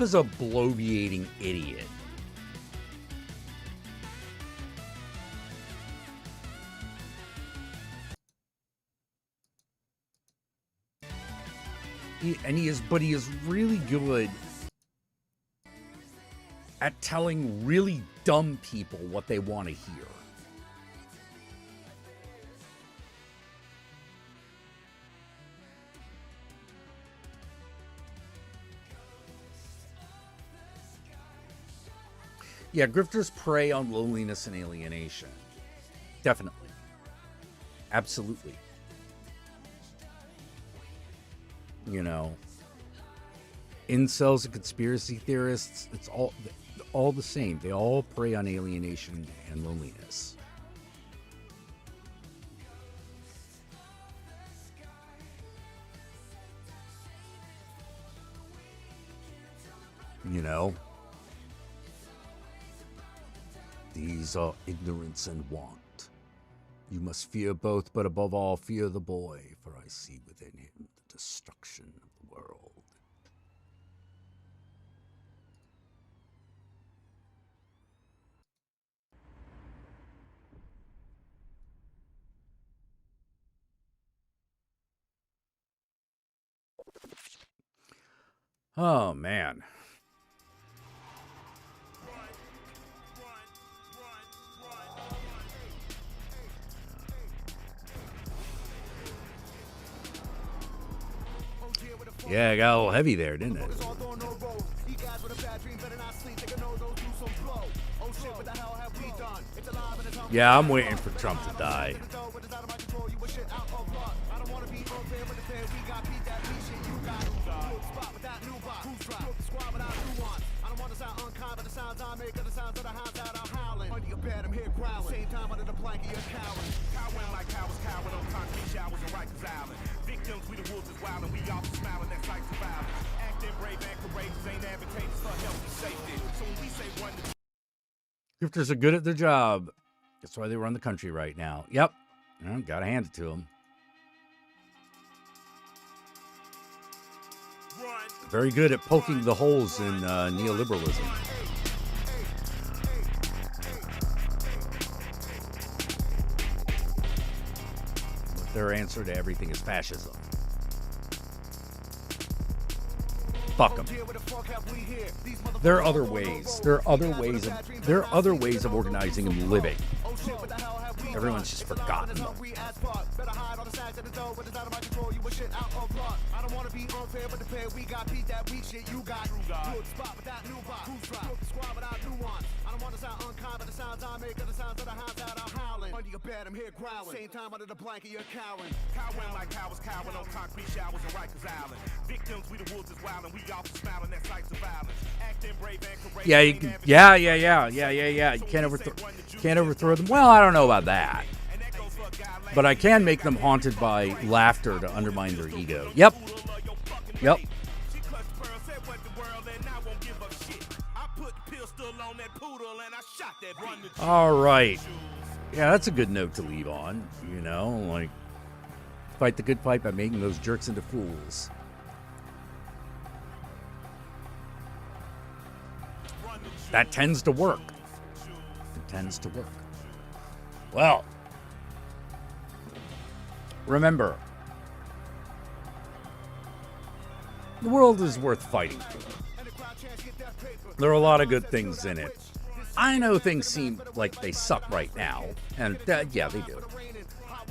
is a bloviating idiot. He is really good at telling really dumb people what they want to hear. Yeah, grifters prey on loneliness and alienation. Definitely. Absolutely. You know, incels and conspiracy theorists, it's all the same. They all prey on alienation and loneliness. You know? These are ignorance and want. You must fear both, but above all, fear the boy, for I see within him the destruction of the world. Oh, man. Yeah, it got a little heavy there, didn't it? Yeah, I'm waiting for Trump to die. Grifters are good at their job. That's why they run the country right now. Yep. Gotta hand it to them. Very good at poking the holes in neoliberalism. their answer to everything is fascism. Fuck them. There are other ways. There are other ways of organizing and living. Everyone's just forgotten them. Yeah, yeah. You can't overthrow them. Well, I don't know about that. But I can make them haunted by laughter to undermine their ego. Yep. All right. Yeah, that's a good note to leave on. You know, like, fight the good fight by making those jerks into fools. That tends to work. It tends to work. Well, remember, the world is worth fighting for. There are a lot of good things in it. I know things seem like they suck right now, and yeah, they do.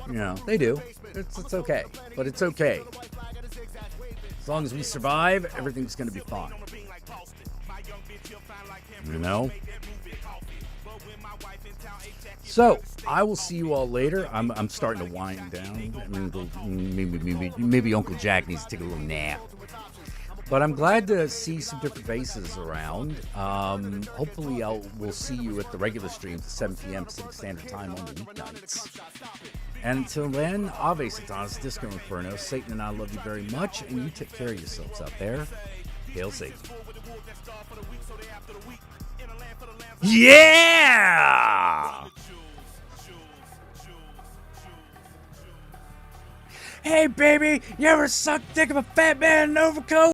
You know, they do. It's okay, but it's okay. As long as we survive, everything's going to be fine. You know? So, I will see you all later. I'm starting to wind down. I mean, maybe Uncle Jack needs to take a little nap. But I'm glad to see some different faces around. Hopefully, we'll see you at the regular streams at 7 p.m. Pacific Standard Time on the weeknights. And until then, Ave Satanas, Disco Inferno, Satan and I love you very much, and you take care of yourselves out there. Hail Satan. Yeah! Hey, baby, you ever sucked dick of a fat man in an overcoat?